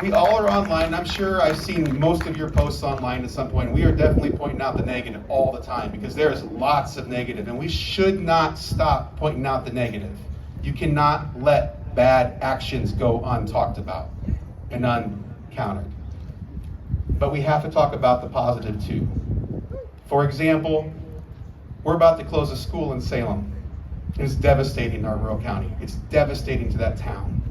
We all are online. I'm sure I've seen most of your posts online at some point. We are definitely pointing out the negative all the time, because there's lots of negative, and we should not stop pointing out the negative. You cannot let bad actions go untalked about and uncountered. But we have to talk about the positive too. For example, we're about to close a school in Salem. It's devastating to our rural county. It's devastating to that town.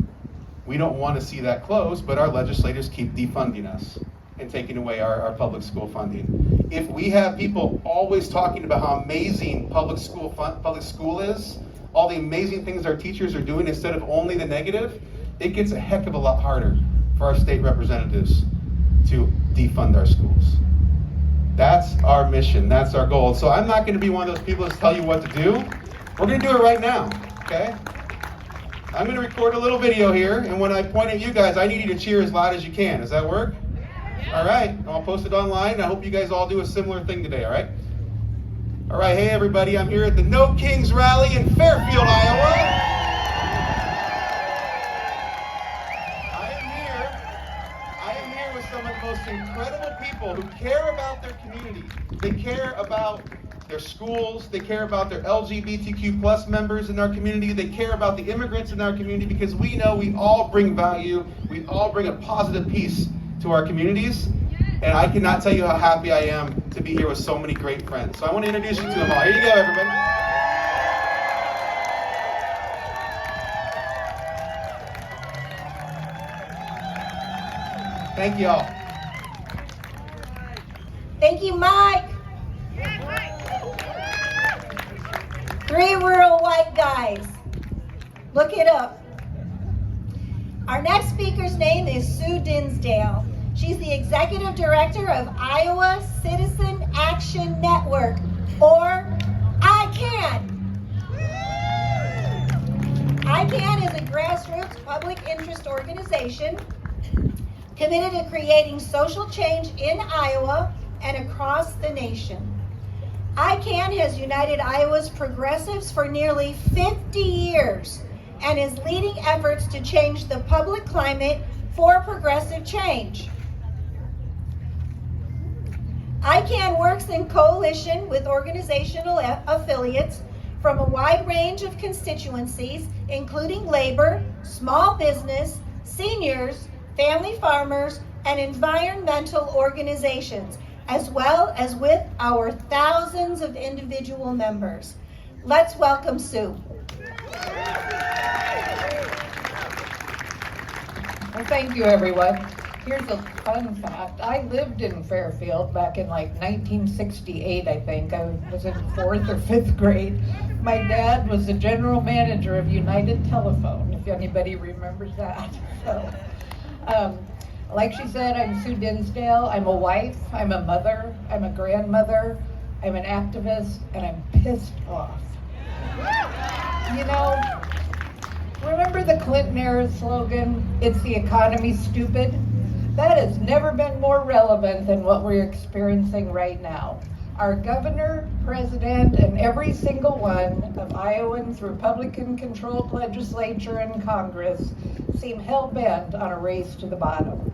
We don't want to see that close, but our legislators keep defunding us and taking away our public school funding. If we have people always talking about how amazing public school is, all the amazing things our teachers are doing instead of only the negative, it gets a heck of a lot harder for our state representatives to defund our schools. That's our mission. That's our goal. So I'm not going to be one of those people that tell you what to do. We're going to do it right now, okay? I'm going to record a little video here, and when I point at you guys, I need you to cheer as loud as you can. Does that work? All right. I'll post it online. I hope you guys all do a similar thing today, all right? All right. Hey, everybody. I'm here at the No Kings Rally in Fairfield, Iowa. Some of the most incredible people who care about their community. They care about their schools. They care about their LGBTQ+ members in our community. They care about the immigrants in our community, because we know we all bring value. We all bring a positive piece to our communities. And I cannot tell you how happy I am to be here with so many great friends. So I want to introduce you to them all. Here you go, everybody. Thank you all. Thank you, Mike. 3 rural white guys. Look it up. Our next speaker's name is Sue Dinsdale. She's the Executive Director of Iowa Citizen Action Network, or ICANN. ICANN is a grassroots public interest organization committed to creating social change in Iowa and across the nation. ICANN has united Iowa's progressives for nearly 50 years and is leading efforts to change the public climate for progressive change. ICANN works in coalition with organizational affiliates from a wide range of constituencies, including labor, small business, seniors, family farmers, and environmental organizations, as well as with our thousands of individual members. Let's welcome Sue. Well, thank you, everyone. Here's a fun fact. I lived in Fairfield back in like 1968, I think. I was in 4th or 5th grade. My dad was the general manager of United Telephone, if anybody remembers that. So, like she said, I'm Sue Dinsdale. I'm a wife, I'm a mother, I'm a grandmother, I'm an activist, and I'm pissed off. You know, remember the Clinton era slogan, "It's the economy, stupid"? That has never been more relevant than what we're experiencing right now. Our governor, president, and every single one of Iowans' Republican-controlled legislature and Congress seem hell-bent on a race to the bottom.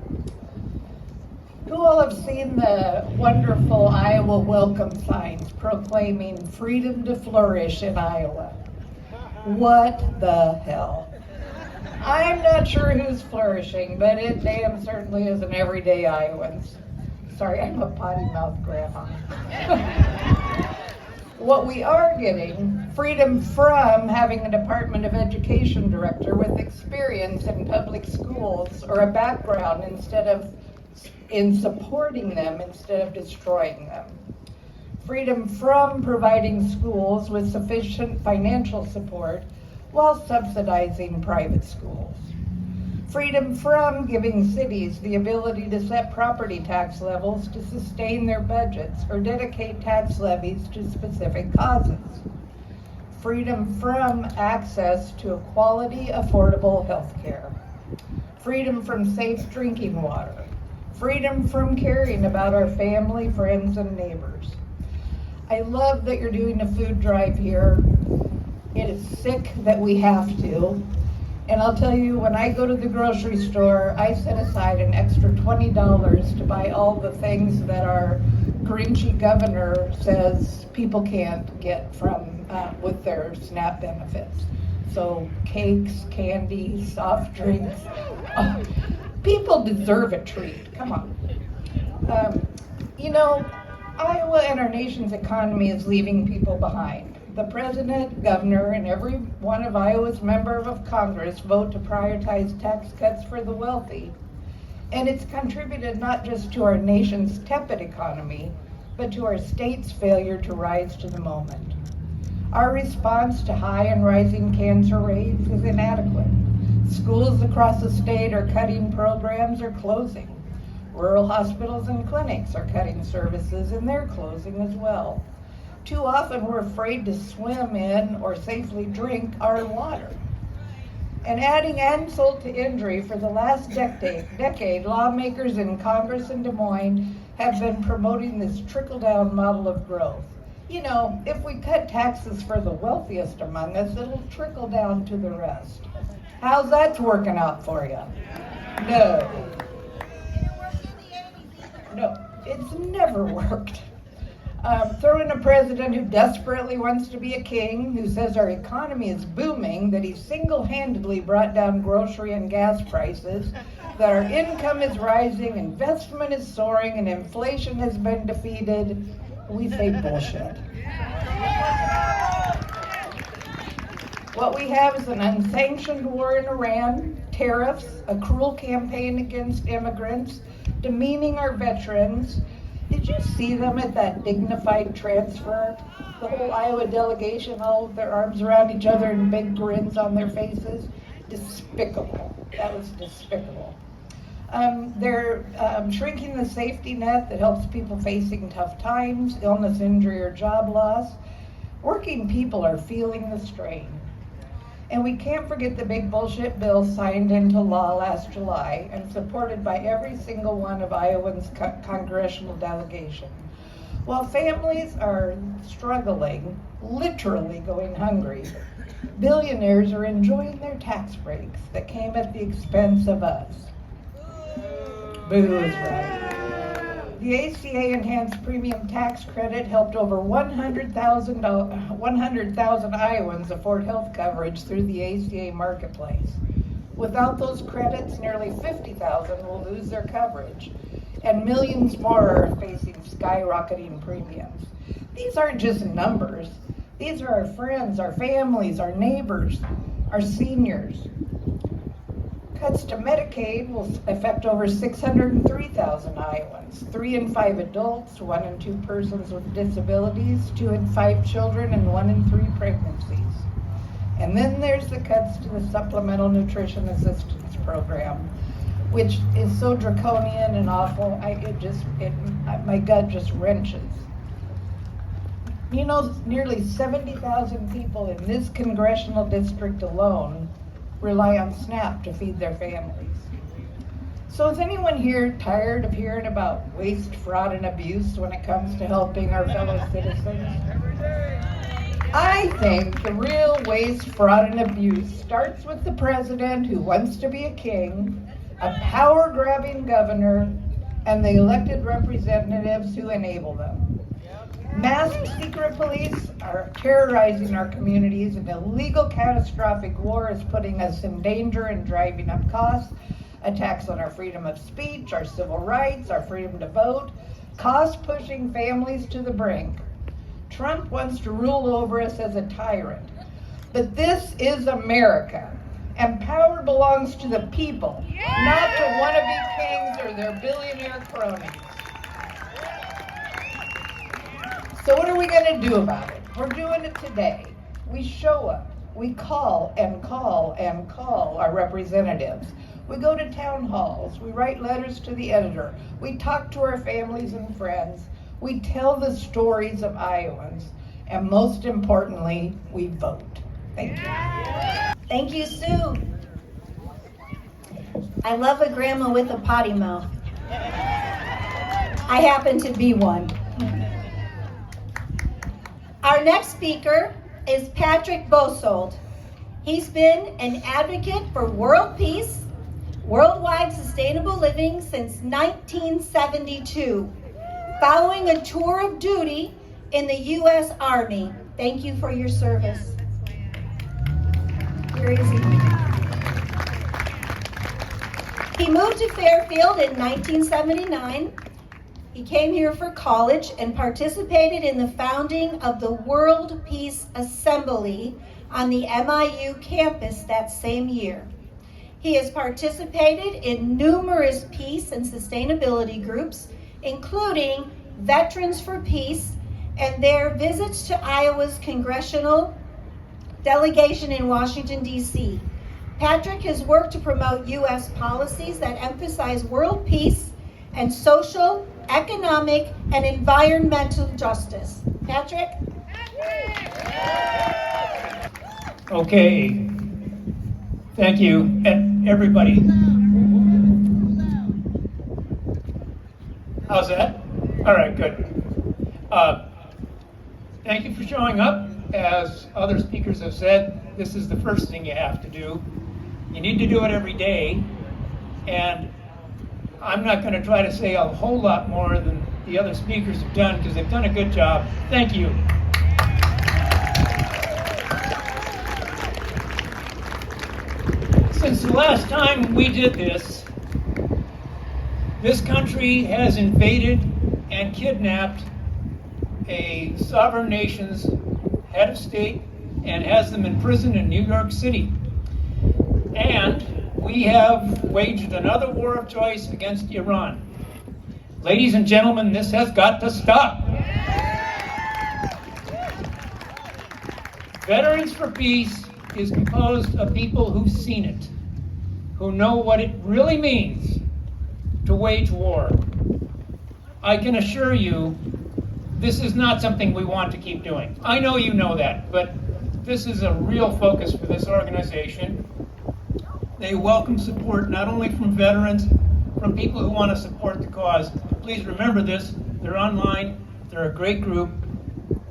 Who all have seen the wonderful Iowa welcome signs proclaiming freedom to flourish in Iowa? What the hell? I'm not sure who's flourishing, but it damn certainly isn't everyday Iowans. Sorry, I'm a potty-mouthed grandma. What we are getting, freedom from having a Department of Education director with experience in public schools or a background in supporting them instead of destroying them. freedom from providing schools with sufficient financial support while subsidizing private schools. Freedom from giving cities the ability to set property tax levels to sustain their budgets or dedicate tax levies to specific causes. Freedom from access to a quality, affordable health care. Freedom from safe drinking water. Freedom from caring about our family, friends, and neighbors. I love that you're doing a food drive here. It is sick that we have to. And I'll tell you, when I go to the grocery store, I set aside an extra $20 to buy all the things that our Grinchy governor says people can't get from with their SNAP benefits. So cakes, candy, soft drinks. People deserve a treat. Come on. You know, Iowa and our nation's economy is leaving people behind. The president, governor, and every one of Iowa's members of Congress vote to prioritize tax cuts for the wealthy. And it's contributed not just to our nation's tepid economy, but to our state's failure to rise to the moment. Our response to high and rising cancer rates is inadequate. Schools across the state are cutting programs or closing. Rural hospitals and clinics are cutting services and they're closing as well. Too often we're afraid to swim in or safely drink our water. And adding insult to injury, for the last decade, lawmakers in Congress in Des Moines have been promoting this trickle-down model of growth. You know, if we cut taxes for the wealthiest among us, it'll trickle down to the rest. How's that working out for you? No. No, it's never worked. Throw in a president who desperately wants to be a king, who says our economy is booming, that he single-handedly brought down grocery and gas prices, that our income is rising, investment is soaring, and inflation has been defeated. We say bullshit. What we have is an unsanctioned war in Iran, tariffs, a cruel campaign against immigrants, demeaning our veterans. Did you see them at that dignified transfer? The whole Iowa delegation, all with their arms around each other and big grins on their faces? Despicable. That was despicable. They're shrinking the safety net that helps people facing tough times, illness, injury, or job loss. Working people are feeling the strain. And we can't forget the big bullshit bill signed into law last July and supported by every single one of Iowa's congressional delegation. While families are struggling, literally going hungry, billionaires are enjoying their tax breaks that came at the expense of us. Boo is right. The ACA Enhanced Premium Tax Credit helped over 100,000 Iowans afford health coverage through the ACA marketplace. Without those credits, nearly 50,000 will lose their coverage, and millions more are facing skyrocketing premiums. These aren't just numbers. These are our friends, our families, our neighbors, our seniors. Cuts to Medicaid will affect over 603,000 Iowans, 3 in 5 adults, 1 in 2 persons with disabilities, 2 in 5 children, and 1 in 3 pregnancies. And then there's the cuts to the Supplemental Nutrition Assistance Program, which is so draconian and awful, my gut just wrenches. You know, nearly 70,000 people in this congressional district alone rely on SNAP to feed their families. So is anyone here tired of hearing about waste, fraud, and abuse when it comes to helping our fellow citizens? I think the real waste, fraud, and abuse starts with the president who wants to be a king, a power-grabbing governor, and the elected representatives who enable them. Masked secret police are terrorizing our communities. An illegal catastrophic war is putting us in danger and driving up costs. Attacks on our freedom of speech, our civil rights, our freedom to vote, cost pushing families to the brink. Trump wants to rule over us as a tyrant. But this is America, and power belongs to the people, not to wannabe kings or their billionaire cronies. So we going to do about it? We're doing it today. We show up. We call and call and call our representatives. We go to town halls. We write letters to the editor. We talk to our families and friends. We tell the stories of Iowans. And most importantly, we vote. Thank you. Thank you, Sue. I love a grandma with a potty mouth. I happen to be one. Our next speaker is Patrick Bosold. He's been an advocate for world peace, worldwide sustainable living since 1972, following a tour of duty in the U.S. Army. Thank you for your service. Here is he. He moved to Fairfield in 1979. He came here for college and participated in the founding of the World Peace Assembly on the MIU campus that same year. He has participated in numerous peace and sustainability groups, including Veterans for Peace and their visits to Iowa's congressional delegation in Washington, D.C. Patrick has worked to promote U.S. policies that emphasize world peace and social, economic, and environmental justice. Patrick? Okay. Thank you, and everybody. How's that? All right, good. Thank you for showing up. As other speakers have said, this is the first thing you have to do. You need to do it every day, and I'm not going to try to say a whole lot more than the other speakers have done because they've done a good job. Thank you. Since the last time we did this, this country has invaded and kidnapped a sovereign nation's head of state and has them imprisoned in New York City. And we have waged another war of choice against Iran. Ladies and gentlemen, this has got to stop. Veterans for Peace is composed of people who've seen it, who know what it really means to wage war. I can assure you, this is not something we want to keep doing. I know you know that, but this is a real focus for this organization. They welcome support not only from veterans, from people who want to support the cause. Please remember this, they're online, they're a great group.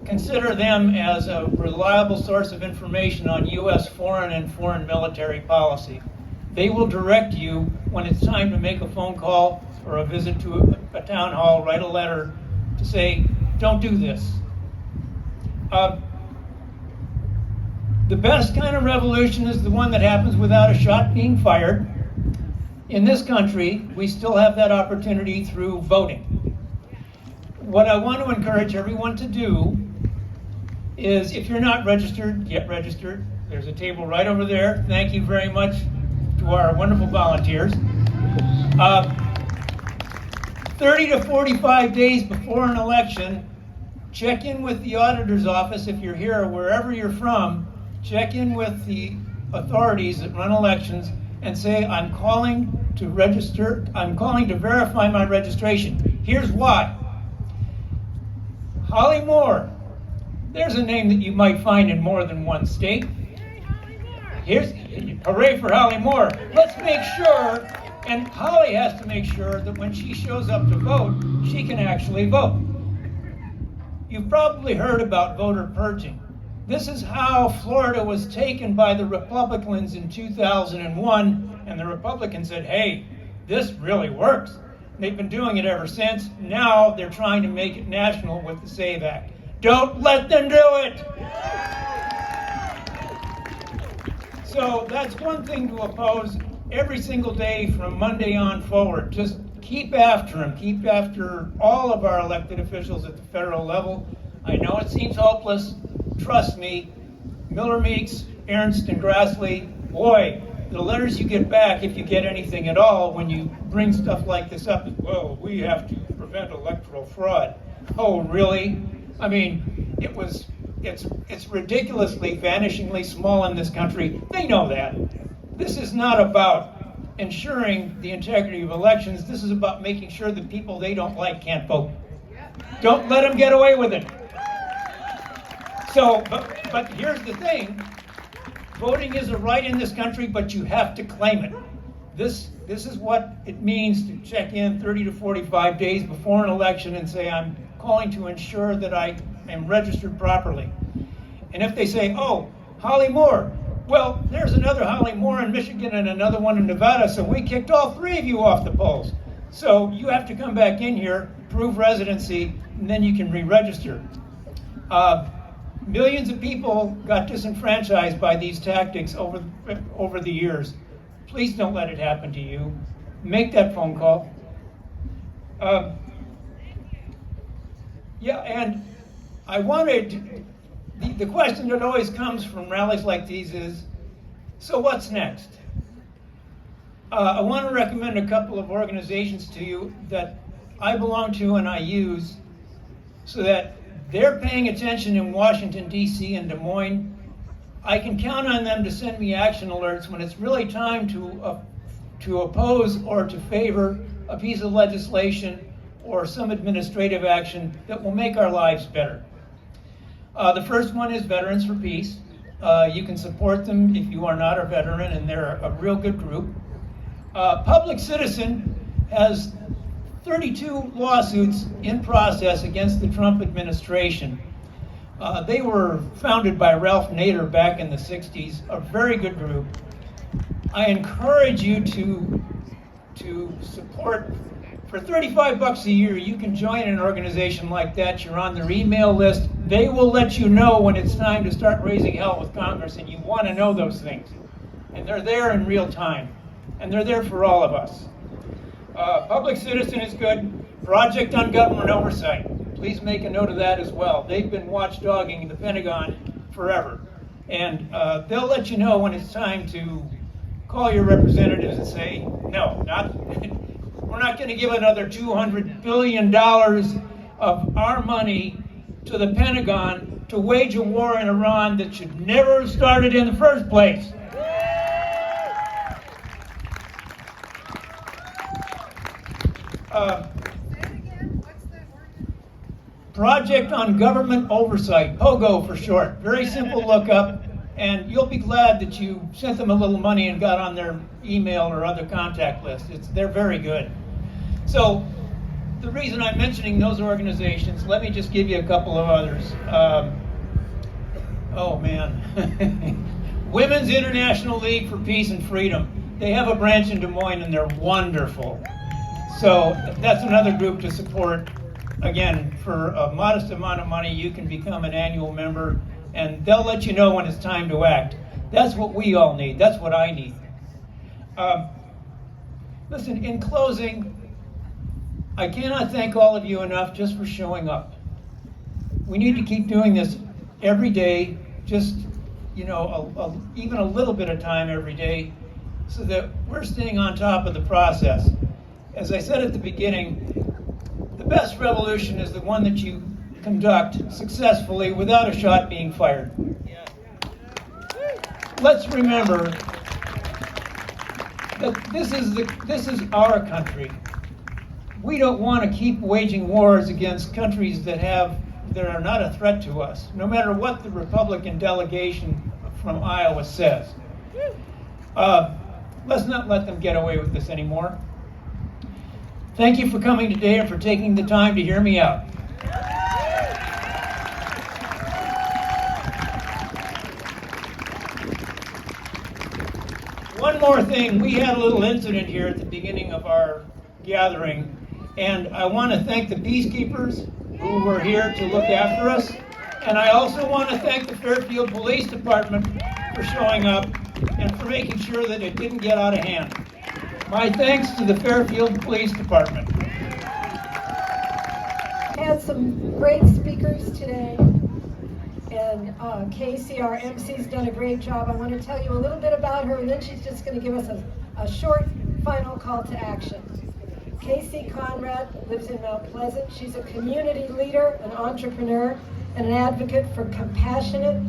Consider them as a reliable source of information on U.S. foreign and foreign military policy. They will direct you when it's time to make a phone call or a visit to a town hall, write a letter to say, don't do this. The best kind of revolution is the one that happens without a shot being fired. In this country, we still have that opportunity through voting. What I want to encourage everyone to do is, if you're not registered, get registered. There's a table right over there. Thank you very much to our wonderful volunteers. 30 to 45 days before an election, check in with the auditor's office if you're here or wherever you're from. Check in with the authorities that run elections and say, I'm calling to register, I'm calling to verify my registration. Here's why. Holly Moore, there's a name that you might find in more than one state. Here's, hooray for Holly Moore. Let's make sure, and Holly has to make sure that when she shows up to vote, she can actually vote. You've probably heard about voter purging. This is how Florida was taken by the Republicans in 2001, and the Republicans said, hey, this really works. They've been doing it ever since. Now they're trying to make it national with the SAVE Act. Don't let them do it! So that's one thing to oppose every single day from Monday on forward. Just keep after them. Keep after all of our elected officials at the federal level. I know it seems hopeless. Trust me, Miller Meeks, Ernst, and Grassley, boy, the letters you get back, if you get anything at all, when you bring stuff like this up, well, we have to prevent electoral fraud. Oh, really? I mean, it's ridiculously, vanishingly small in this country. They know that. This is not about ensuring the integrity of elections. This is about making sure that people they don't like can't vote. Don't let them get away with it. So, but here's the thing. Voting is a right in this country, but you have to claim it. This is what it means to check in 30 to 45 days before an election and say, I'm calling to ensure that I am registered properly. And if they say, oh, Holly Moore, well, there's another Holly Moore in Michigan and another one in Nevada, so we kicked all three of you off the polls. So you have to come back in here, prove residency, and then you can re-register. Millions of people got disenfranchised by these tactics over the years. Please don't let it happen to you. Make that phone call. Yeah, and I wanted, the question that always comes from rallies like these is, so what's next? I want to recommend a couple of organizations to you that I belong to and I use so that they're paying attention in Washington, D.C. and Des Moines. I can count on them to send me action alerts when it's really time to oppose or to favor a piece of legislation or some administrative action that will make our lives better. The first one is Veterans for Peace. You can support them if you are not a veteran, and they're a real good group. Public Citizen has 32 lawsuits in process against the Trump administration. They were founded by Ralph Nader back in the 60s, a very good group. I encourage you to support. For $35 a year, you can join an organization like that. You're on their email list. They will let you know when it's time to start raising hell with Congress, and you want to know those things. And they're there in real time. And they're there for all of us. Public Citizen is good. Project on Government Oversight. Please make a note of that as well. They've been watchdogging the Pentagon forever. And they'll let you know when it's time to call your representatives and say, no, we're not going to give another $200 billion of our money to the Pentagon to wage a war in Iran that should never have started in the first place. Project on Government Oversight, POGO for short. Very simple lookup, and you'll be glad that you sent them a little money and got on their email or other contact list. They're very good. So the reason I'm mentioning those organizations, let me just give you a couple of others. Oh man. Women's International League for Peace and Freedom. They have a branch in Des Moines and they're wonderful. So that's another group to support. Again, for a modest amount of money, you can become an annual member, and they'll let you know when it's time to act. That's what we all need. That's what I need. Listen, in closing, I cannot thank all of you enough just for showing up. We need to keep doing this every day, just, even a little bit of time every day, so that we're staying on top of the process. As I said at the beginning, the best revolution is the one that you conduct successfully without a shot being fired. Let's remember that this is our country. We don't want to keep waging wars against countries that are not a threat to us, no matter what the Republican delegation from Iowa says. Let's not let them get away with this anymore. Thank you for coming today and for taking the time to hear me out. One more thing, we had a little incident here at the beginning of our gathering, and I want to thank the peacekeepers who were here to look after us, and I also want to thank the Fairfield Police Department for showing up and for making sure that it didn't get out of hand. My thanks to the Fairfield Police Department. We had some great speakers today, and Kasey, our MC's done a great job. I want to tell you a little bit about her, and then she's just going to give us a short final call to action. Kasey Conrad lives in Mount Pleasant. She's a community leader, an entrepreneur. and an advocate for compassionate,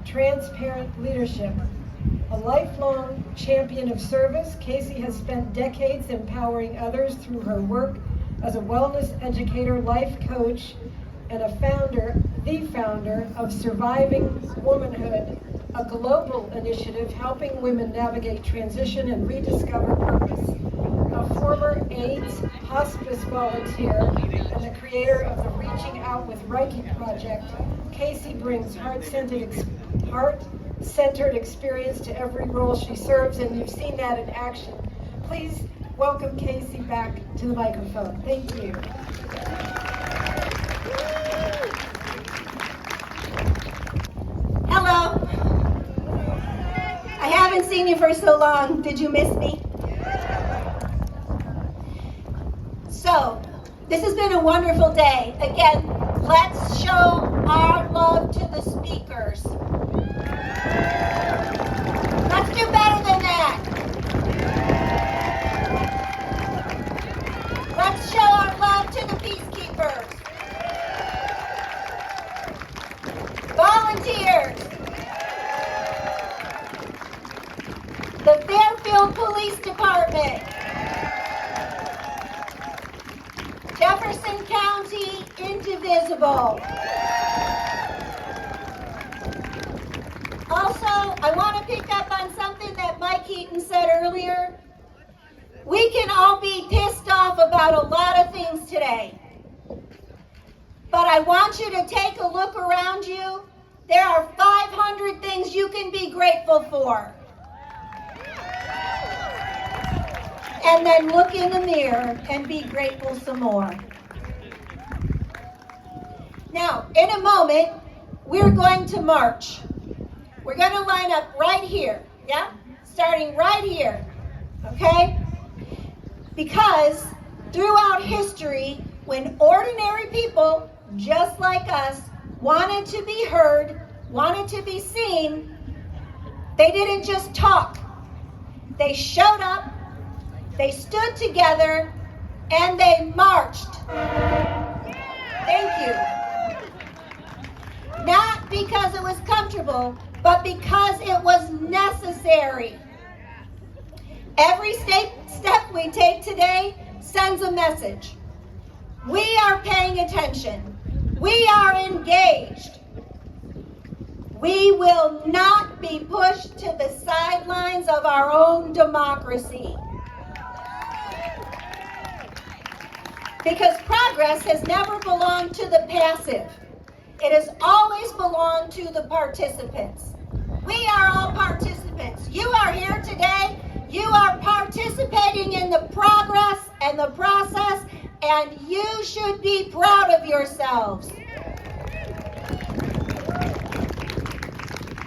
transparent leadership. A lifelong champion of service, Kasey has spent decades empowering others through her work as a wellness educator, life coach, and the founder of Surviving Womanhood, a global initiative helping women navigate transition and rediscover purpose. A former AIDS hospice volunteer and the creator of the Reaching Out with Reiki project, Kasey brings heart-centered experience to every role she serves, and you've seen that in action. Please welcome Kasey back to the microphone. Thank you. Hello. I haven't seen you for so long. Did you miss me? So, this has been a wonderful day. Again, let's show our love to the speakers. Let's do better than that. Let's show our love to the peacekeepers. Volunteers. The Fairfield Police Department. Jefferson County Indivisible. Also, I want to pick up on something that Mike Heaton said earlier. We can all be pissed off about a lot of things today. But I want you to take a look around you. There are 500 things you can be grateful for. And then look in the mirror and be grateful some more. Now, in a moment, we're going to march. We're going to line up right here, yeah? Starting right here, okay? Because throughout history, when ordinary people, just like us, wanted to be heard, wanted to be seen, they didn't just talk. They showed up, they stood together, and they marched. Thank you. Not because it was comfortable, but because it was necessary. Every step we take today sends a message. We are paying attention. We are engaged. We will not be pushed to the sidelines of our own democracy. Because progress has never belonged to the passive. It has always belonged to the participants. We are all participants. You are here today. You are participating in the progress and the process, and you should be proud of yourselves.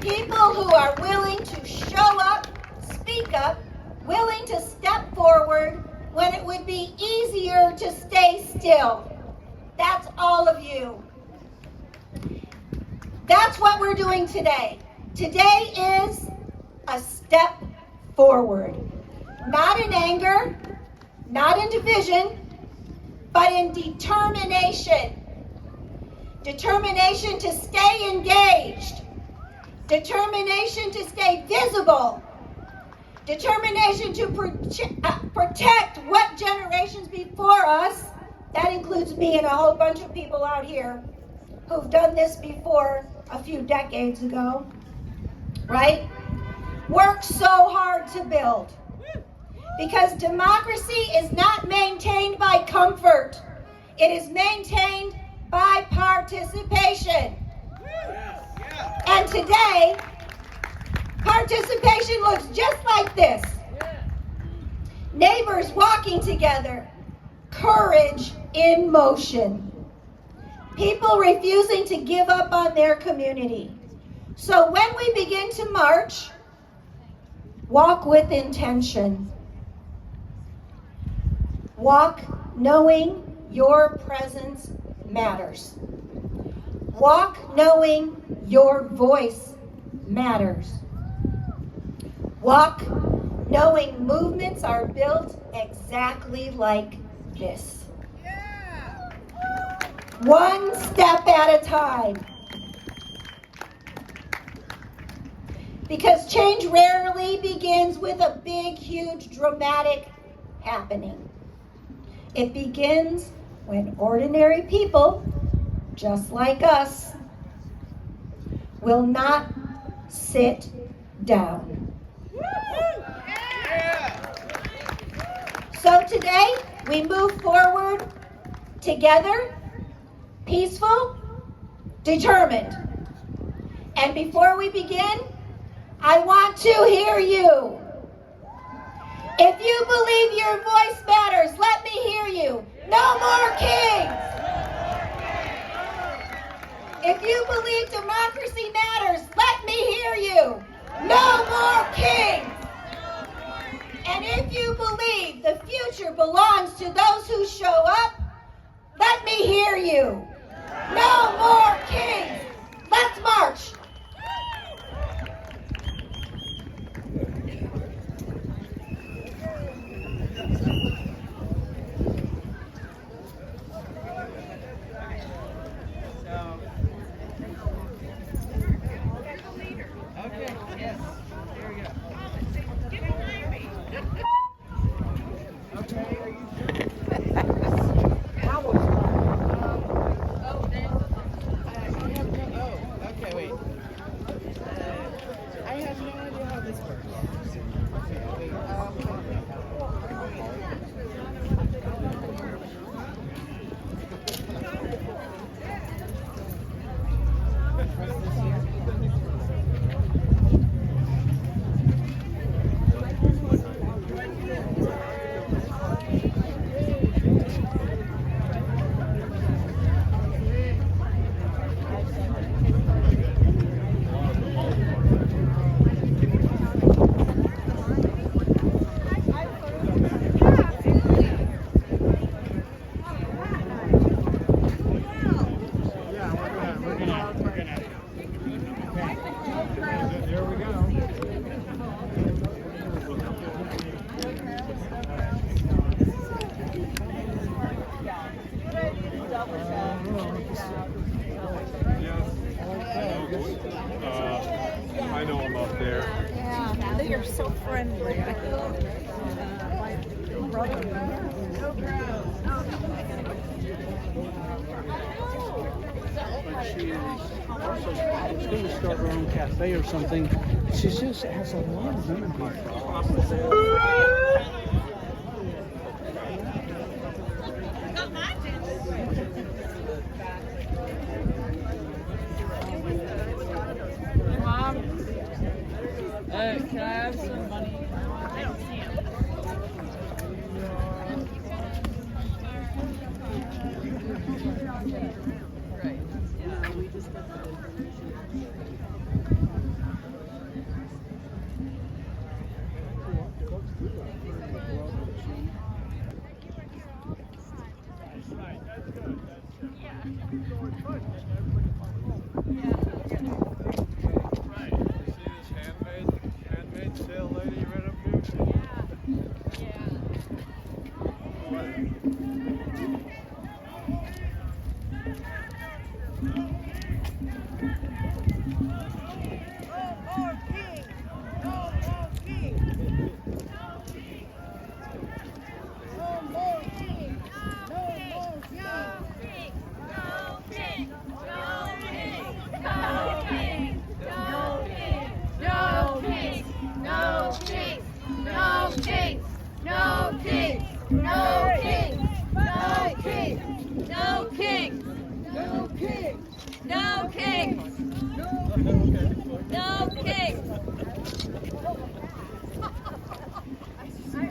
People who are willing to show up, speak up, willing to step forward when it would be easier to stay still. That's all of you. That's what we're doing today. Today is a step forward. Not in anger, not in division, but in determination. Determination to stay engaged. Determination to stay visible. Determination to protect what generations before us, that includes me and a whole bunch of people out here who've done this before a few decades ago, right? Worked so hard to build. Because democracy is not maintained by comfort. It is maintained by participation. And today, participation looks just like this. Neighbors walking together. Courage in motion. People refusing to give up on their community. So when we begin to march, walk with intention. Walk knowing your presence matters. Walk knowing your voice matters. Walk knowing movements are built exactly like this. one step at a time. Because change rarely begins with a big, huge, dramatic happening. It begins when ordinary people, just like us, will not sit down. So today, we move forward together, peaceful, determined. And before we begin, I want to hear you. If you believe your voice matters, let me hear you. No more kings. If you believe democracy matters, let me hear you. No more kings. And if you believe the future belongs to those who show up, let me hear you. No more kings. Let's march. I know him up there. Yeah, they are so friendly. She's going to start her own cafe or something. She just has a lot of energy. Mom, can I have some money? I don't see it. Right. Yeah, we just got that. Handmade sale lady right up here?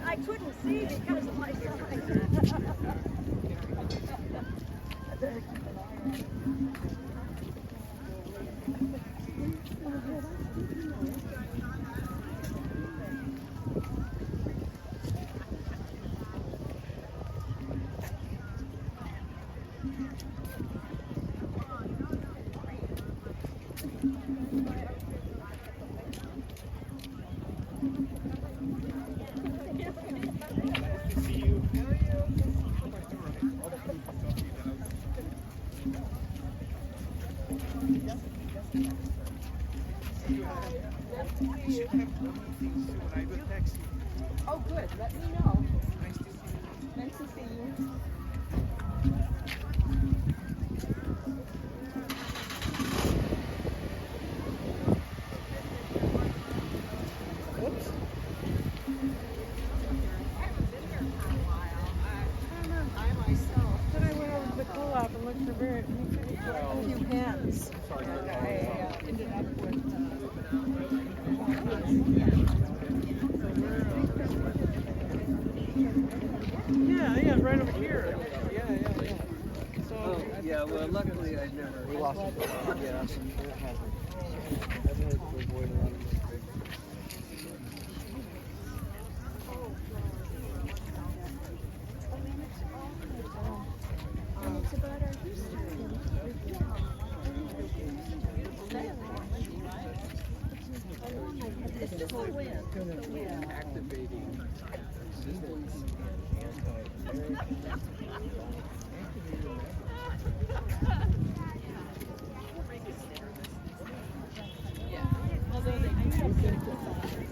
I couldn't see because of my size. Oh, good. Let me know. Nice to see you. Oops. I myself. Then I went over to the co-op and looked for a few pens. I ended up with. Yeah, right over here. Yeah. So, yeah, well, luckily I never. We lost it. Yeah, it happened. I've had to avoid a lot of mistakes. And it's about our history. It's just the wind. Activating resistance and yeah. Although they do have good design.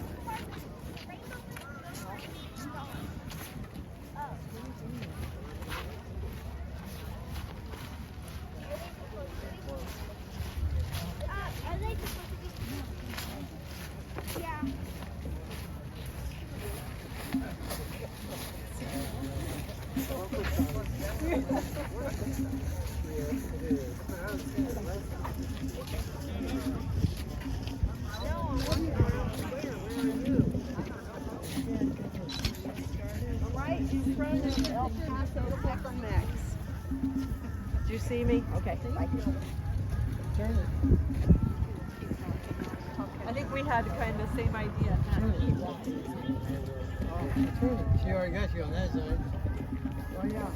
Do you see me? Okay. Turn it. I think we had kind of the same idea. Turn it. She already got you on that side. Oh yeah.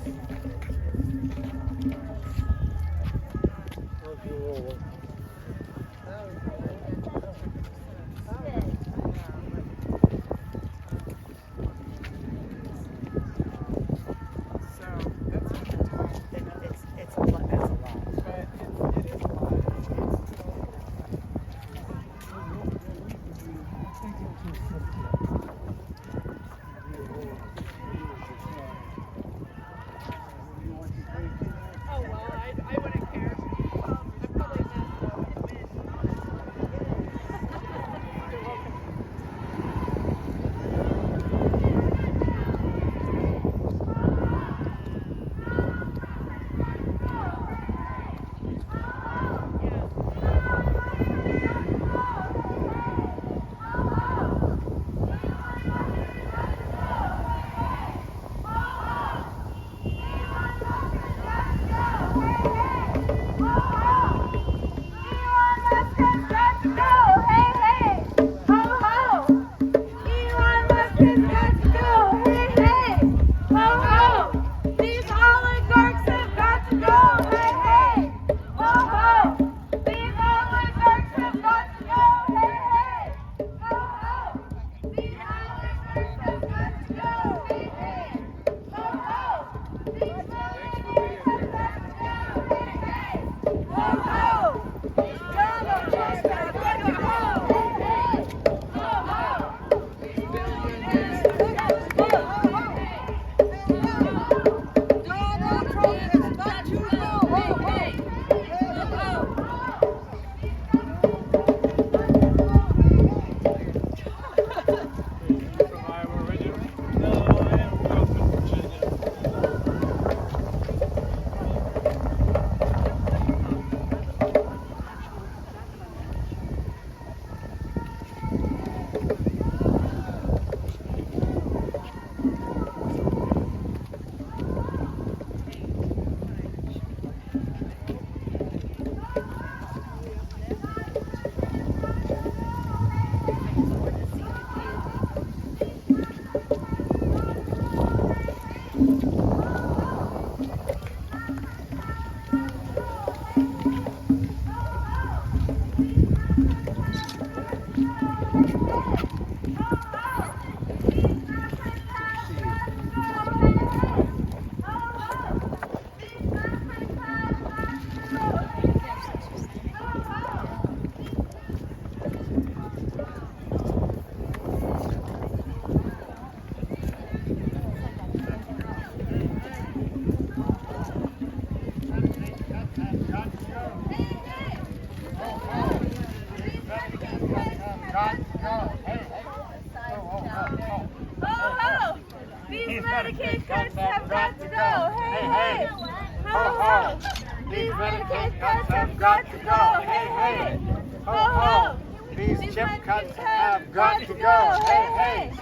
chip cuts have got to go. Hey, hey. Ho, ho. These chip cuts have got to go. Hey, hey.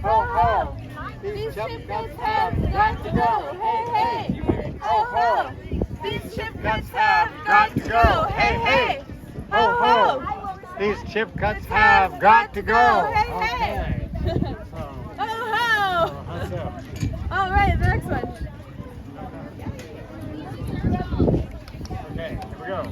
Ho, ho. These chip cuts have got to go. Hey, hey. Ho, ho. These chip cuts have got to go. Hey, hey. Ho, ho. These chip cuts have got to go. Hey, hey. Ho, ho. All right, the next one. Okay, here we go.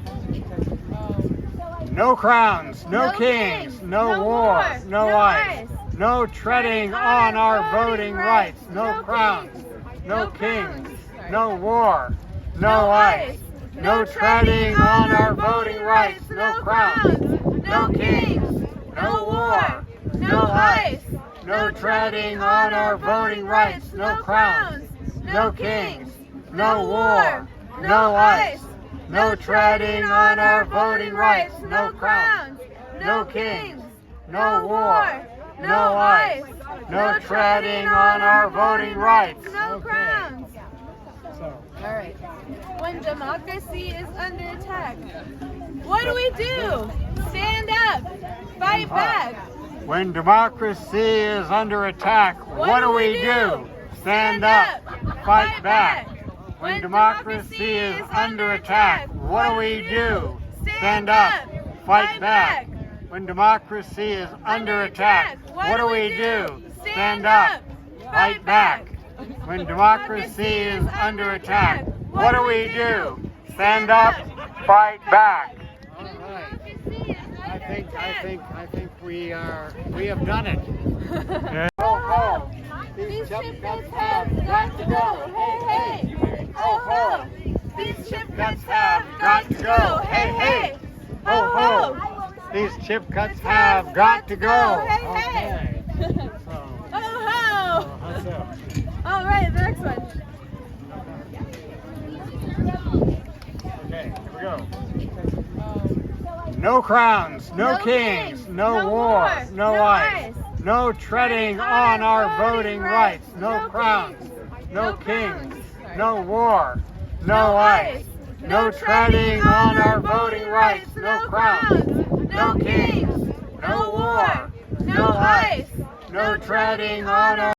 No crowns, no kings, no war, no ice, no treading on our voting rights, no crowns, no kings, no war, no ice, no treading on our voting rights, no crowns, no kings, no war, no ice, no treading on our voting rights, no crowns, no kings, no war, no ice, no treading on our voting rights, no crowns, no kings, no war, no ice, no treading on our voting rights, No crowns. All right. When democracy is under attack, what do? Stand up, fight back. When democracy is under attack, what do? Stand up, fight back. When democracy is under attack, what do? Stand up, fight back. When democracy is under attack, what do? Stand up, fight back. When democracy is under attack, what do? Stand up, fight back. All right. I think we have done it. Ho, ho. These chip cuts have got to go. Hey, hey. Ho, ho. These chip cuts have got to go. Hey, hey. Ho, ho. These chip cuts have got to go. Hey, hey. Ho, ho. All right, the next one. Okay, here we go. No crowns, no kings, no war, no ice, no treading on our voting rights, no crowns, no kings, no war, no ice, no treading on our voting rights, no crowns, no kings, no war, no ice, no treading on our